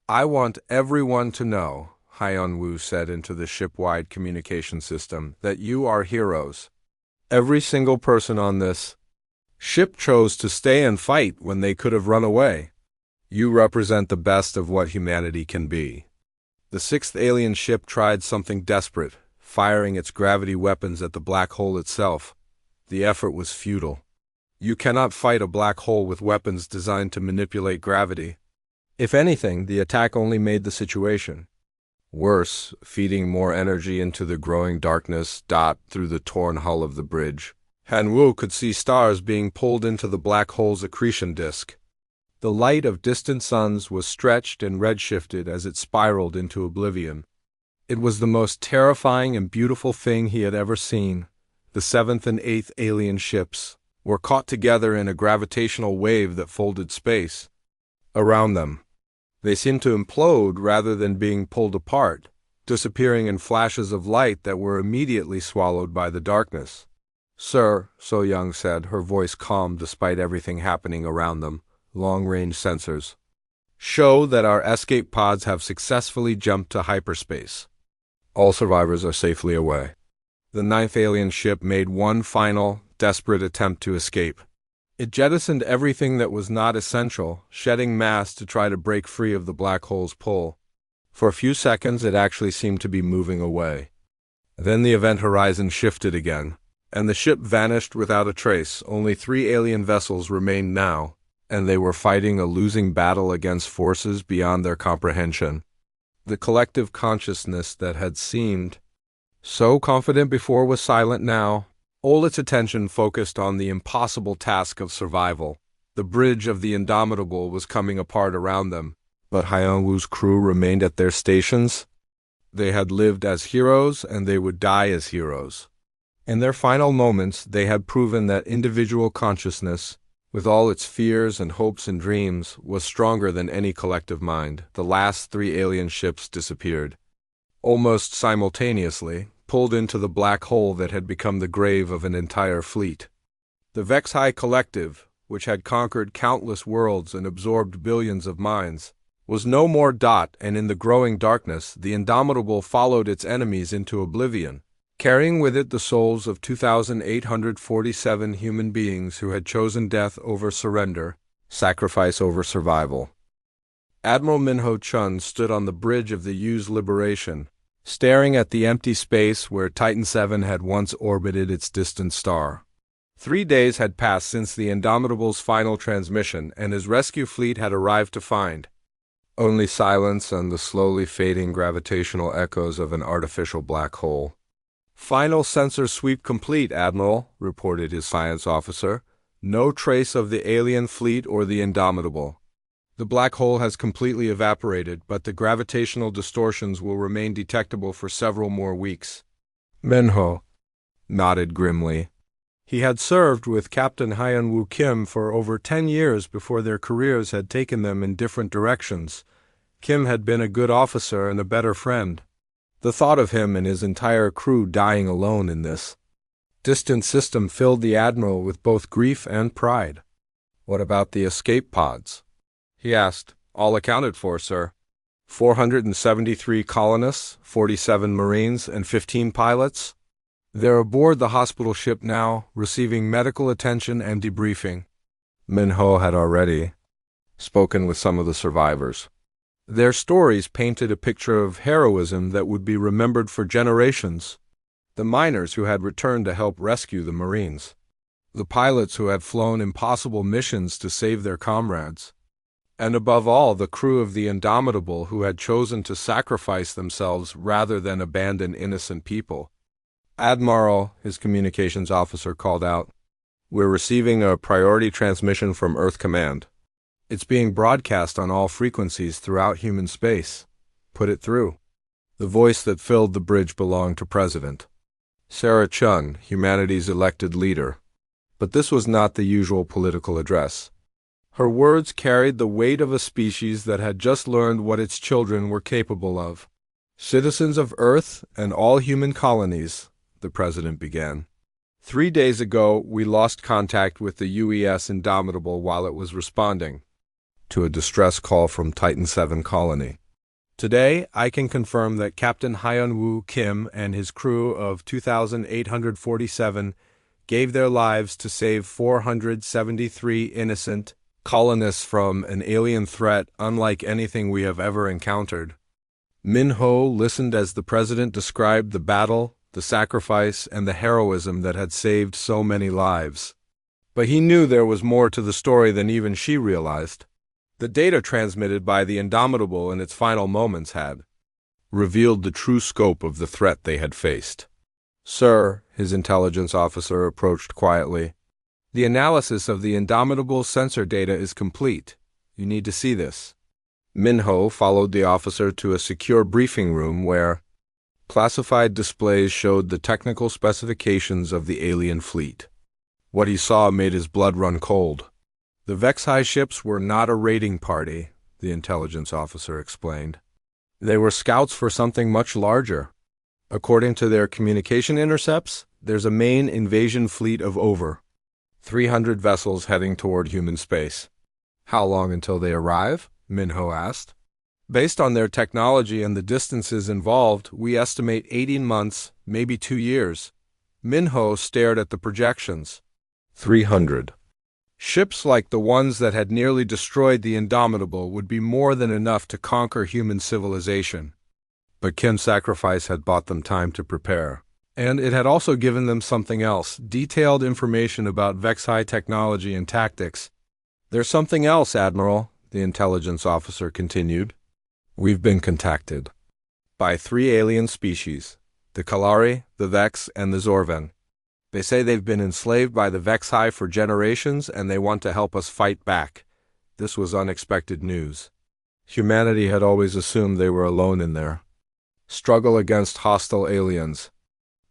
A: I want everyone to know, Hyun-woo said into the ship-wide communication system, that you are heroes. Every single person on this ship chose to stay and fight when they could have run away. You represent the best of what humanity can be. The 6th alien ship tried something desperate, firing its gravity weapons at the black hole itself. The effort was futile. You cannot fight a black hole with weapons designed to manipulate gravity. If anything, the attack only made the situation worse, feeding more energy into the growing darkness. Through the torn hull of the bridge, Han-woo could see stars being pulled into the black hole's accretion disk. The light of distant suns was stretched and redshifted as it spiraled into oblivion. It was the most terrifying and beautiful thing he had ever seen. The 7th and 8th alien ships were caught together in a gravitational wave that folded space around them. They seemed to implode rather than being pulled apart, disappearing in flashes of light that were immediately swallowed by the darkness. Sir, So-young said, her voice calm despite everything happening around them. Long-range sensors show that our escape pods have successfully jumped to hyperspace. All survivors are safely away. The 9th alien ship made one final, desperate attempt to escape. It jettisoned everything that was not essential, shedding mass to try to break free of the black hole's pull. For a few seconds it actually seemed to be moving away. Then the event horizon shifted again, and the ship vanished without a trace. Only 3 alien vessels remained now, and they were fighting a losing battle against forces beyond their comprehension. The collective consciousness that had seemed so confident before was silent now. All its attention focused on the impossible task of survival. The bridge of the Indomitable was coming apart around them, but Hyun-woo's crew remained at their stations. They had lived as heroes, and they would die as heroes. In their final moments, they had proven that individual consciousness, with all its fears and hopes and dreams, was stronger than any collective mind. The last 3 alien ships disappeared. Almost simultaneously, pulled into the black hole that had become the grave of an entire fleet. The Vexhai Collective, which had conquered countless worlds and absorbed billions of minds, was no more. And in the growing darkness, the Indomitable followed its enemies into oblivion, carrying with it the souls of 2,847 human beings who had chosen death over surrender, sacrifice over survival. Admiral Minho Chun stood on the bridge of the U's Liberation, staring at the empty space where Titan VII had once orbited its distant star. 3 days had passed since the Indomitable's final transmission, and his rescue fleet had arrived to find only silence and the slowly fading gravitational echoes of an artificial black hole. "Final sensor sweep complete, Admiral," reported his science officer. "No trace of the alien fleet or the Indomitable. The black hole has completely evaporated, but the gravitational distortions will remain detectable for several more weeks." Minho nodded grimly. He had served with Captain Hyun-woo Kim for over 10 years before their careers had taken them in different directions. Kim had been a good officer and a better friend. The thought of him and his entire crew dying alone in this distant system filled the Admiral with both grief and pride. "What about the escape pods?" he asked. "All accounted for, sir. 473 colonists, 47 Marines, and 15 pilots." They're aboard the hospital ship now, receiving medical attention and debriefing. Minho had already spoken with some of the survivors. Their stories painted a picture of heroism that would be remembered for generations. The miners who had returned to help rescue the Marines. The pilots who had flown impossible missions to save their comrades. And above all, the crew of the Indomitable who had chosen to sacrifice themselves rather than abandon innocent people. Admiral, his communications officer, called out, "We're receiving a priority transmission from Earth Command. It's being broadcast on all frequencies throughout human space. Put it through." The voice that filled the bridge belonged to President Sarah Chun, humanity's elected leader. But this was not the usual political address. Her words carried the weight of a species that had just learned what its children were capable of. "Citizens of Earth and all human colonies," the president began. 3 days ago, we lost contact with the UES Indomitable while it was responding to a distress call from Titan 7 colony. Today, I can confirm that Captain Hyun-woo Kim and his crew of 2,847 gave their lives to save 473 innocent colonists from an alien threat unlike anything we have ever encountered. Min-ho listened as the president described the battle, the sacrifice, and the heroism that had saved so many lives. But he knew there was more to the story than even she realized. The data transmitted by the Indomitable in its final moments had revealed the true scope of the threat they had faced. "Sir," his intelligence officer approached quietly, "the analysis of the Indomitable's sensor data is complete. You need to see this." Minho followed the officer to a secure briefing room where classified displays showed the technical specifications of the alien fleet. What he saw made his blood run cold. The Vexai ships were not a raiding party, the intelligence officer explained. They were scouts for something much larger. According to their communication intercepts, there's a main invasion fleet of over 300 vessels heading toward human space. "How long until they arrive?" Minho asked. "Based on their technology and the distances involved, we estimate 18 months, maybe 2 years. Minho stared at the projections. 300. Ships like the ones that had nearly destroyed the Indomitable would be more than enough to conquer human civilization. But Kim's sacrifice had bought them time to prepare. And it had also given them something else, detailed information about Vexai technology and tactics. "There's something else, Admiral," the intelligence officer continued. "We've been contacted by 3 alien species, the Kalari, the Vex, and the Zorven. They say they've been enslaved by the Vexai for generations and they want to help us fight back." This was unexpected news. Humanity had always assumed they were alone in their struggle against hostile aliens.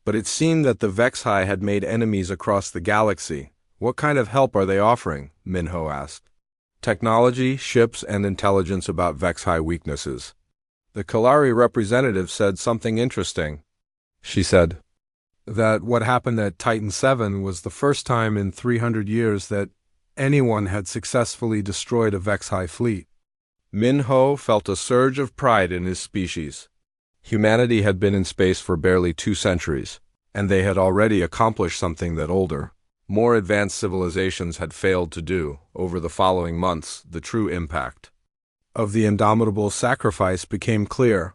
A: But it seemed that the Vexai had made enemies across the galaxy. "What kind of help are they offering?" Minho asked. "Technology, ships, and intelligence about Vexai weaknesses." The Kalari representative said something interesting. She said that what happened at Titan 7 was the first time in 300 years that anyone had successfully destroyed a Vexai fleet. Minho felt a surge of pride in his species. Humanity had been in space for barely 2 centuries, and they had already accomplished something that older, more advanced civilizations had failed to do. Over the following months, the true impact of the Indomitable sacrifice became clear.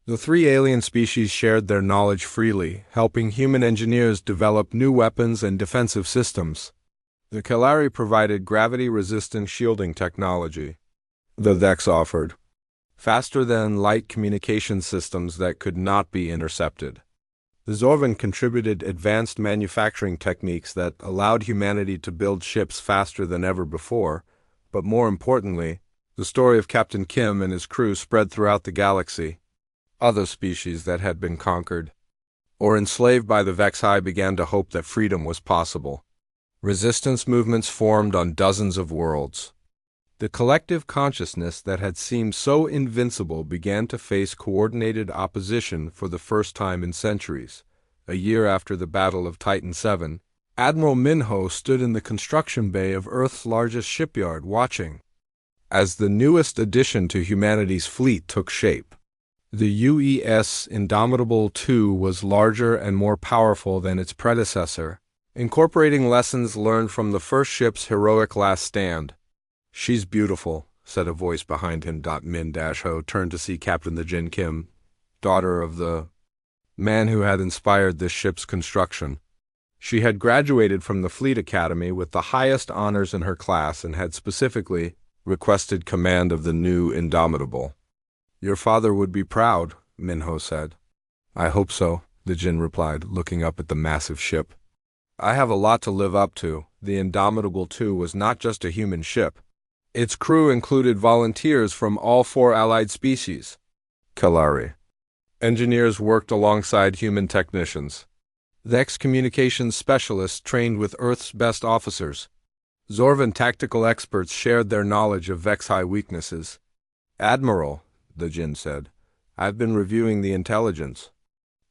A: The 3 alien species shared their knowledge freely, helping human engineers develop new weapons and defensive systems. The Kalari provided gravity-resistant shielding technology. The Vex offered faster-than-light communication systems that could not be intercepted. The Zorvan contributed advanced manufacturing techniques that allowed humanity to build ships faster than ever before, but more importantly, the story of Captain Kim and his crew spread throughout the galaxy. Other species that had been conquered or enslaved by the Vexai began to hope that freedom was possible. Resistance movements formed on dozens of worlds. The collective consciousness that had seemed so invincible began to face coordinated opposition for the first time in centuries. A year after the Battle of Titan 7, Admiral Minho stood in the construction bay of Earth's largest shipyard watching as the newest addition to humanity's fleet took shape. The UES Indomitable II was larger and more powerful than its predecessor, incorporating lessons learned from the first ship's heroic last stand. "She's beautiful," said a voice behind him. Min-Ho turned to see Captain the Jin Kim, daughter of the man who had inspired this ship's construction. She had graduated from the Fleet Academy with the highest honors in her class and had specifically requested command of the new Indomitable. "Your father would be proud," Min-Ho said. "I hope so," the Jin replied, looking up at the massive ship. "I have a lot to live up to." The Indomitable II was not just a human ship. Its crew included volunteers from all 4 allied species. Kalari. Engineers worked alongside human technicians. Vex communications specialists trained with Earth's best officers. Zorvan tactical experts shared their knowledge of Vexi weaknesses. "Admiral," the Jin said, "I've been reviewing the intelligence.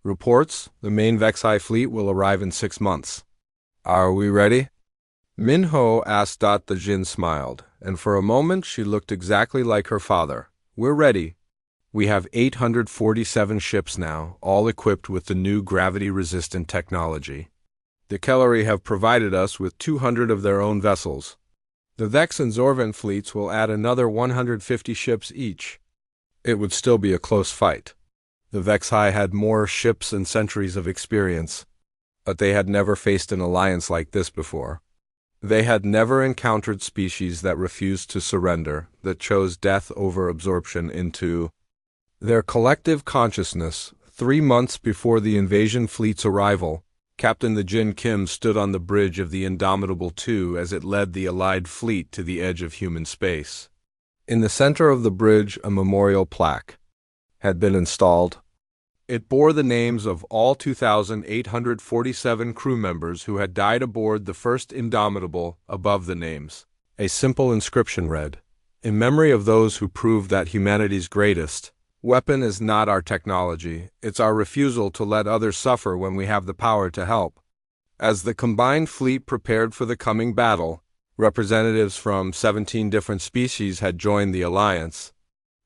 A: Reports, the main Vexi fleet will arrive in 6 months. Are we ready?" Min-Ho asked. The Jin smiled, and for a moment she looked exactly like her father. "We're ready. We have 847 ships now, all equipped with the new gravity-resistant technology. The Kellari have provided us with 200 of their own vessels. The Vex and Zorvan fleets will add another 150 ships each. It would still be a close fight. The Vexi had more ships and centuries of experience, but they had never faced an alliance like this before. They had never encountered species that refused to surrender, that chose death over absorption into their collective consciousness. 3 months before the invasion fleet's arrival, Captain the Jin Kim stood on the bridge of the Indomitable II as it led the Allied fleet to the edge of human space. In the center of the bridge, a memorial plaque had been installed. It bore the names of all 2,847 crew members who had died aboard the first Indomitable. Above the names, a simple inscription read, "In memory of those who proved that humanity's greatest weapon is not our technology, it's our refusal to let others suffer when we have the power to help." As the combined fleet prepared for the coming battle, representatives from 17 different species had joined the alliance.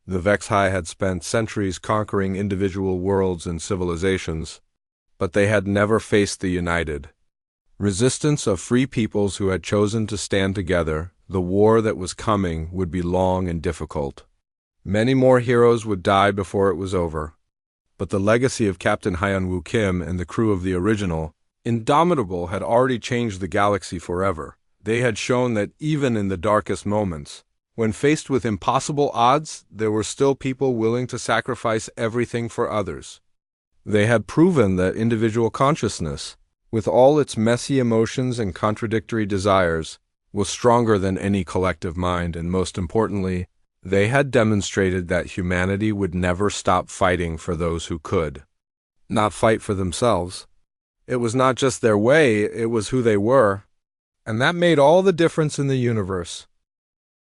A: The Vexi had spent centuries conquering individual worlds and civilizations, but they had never faced the united resistance of free peoples who had chosen to stand together. The war that was coming would be long and difficult. Many more heroes would die before it was over. But the legacy of Captain Hyun-Woo Kim and the crew of the original Indomitable had already changed the galaxy forever. They had shown that even in the darkest moments, when faced with impossible odds, there were still people willing to sacrifice everything for others. They had proven that individual consciousness, with all its messy emotions and contradictory desires, was stronger than any collective mind, and most importantly, they had demonstrated that humanity would never stop fighting for those who could not fight for themselves. It was not just their way, it was who they were. And that made all the difference in the universe.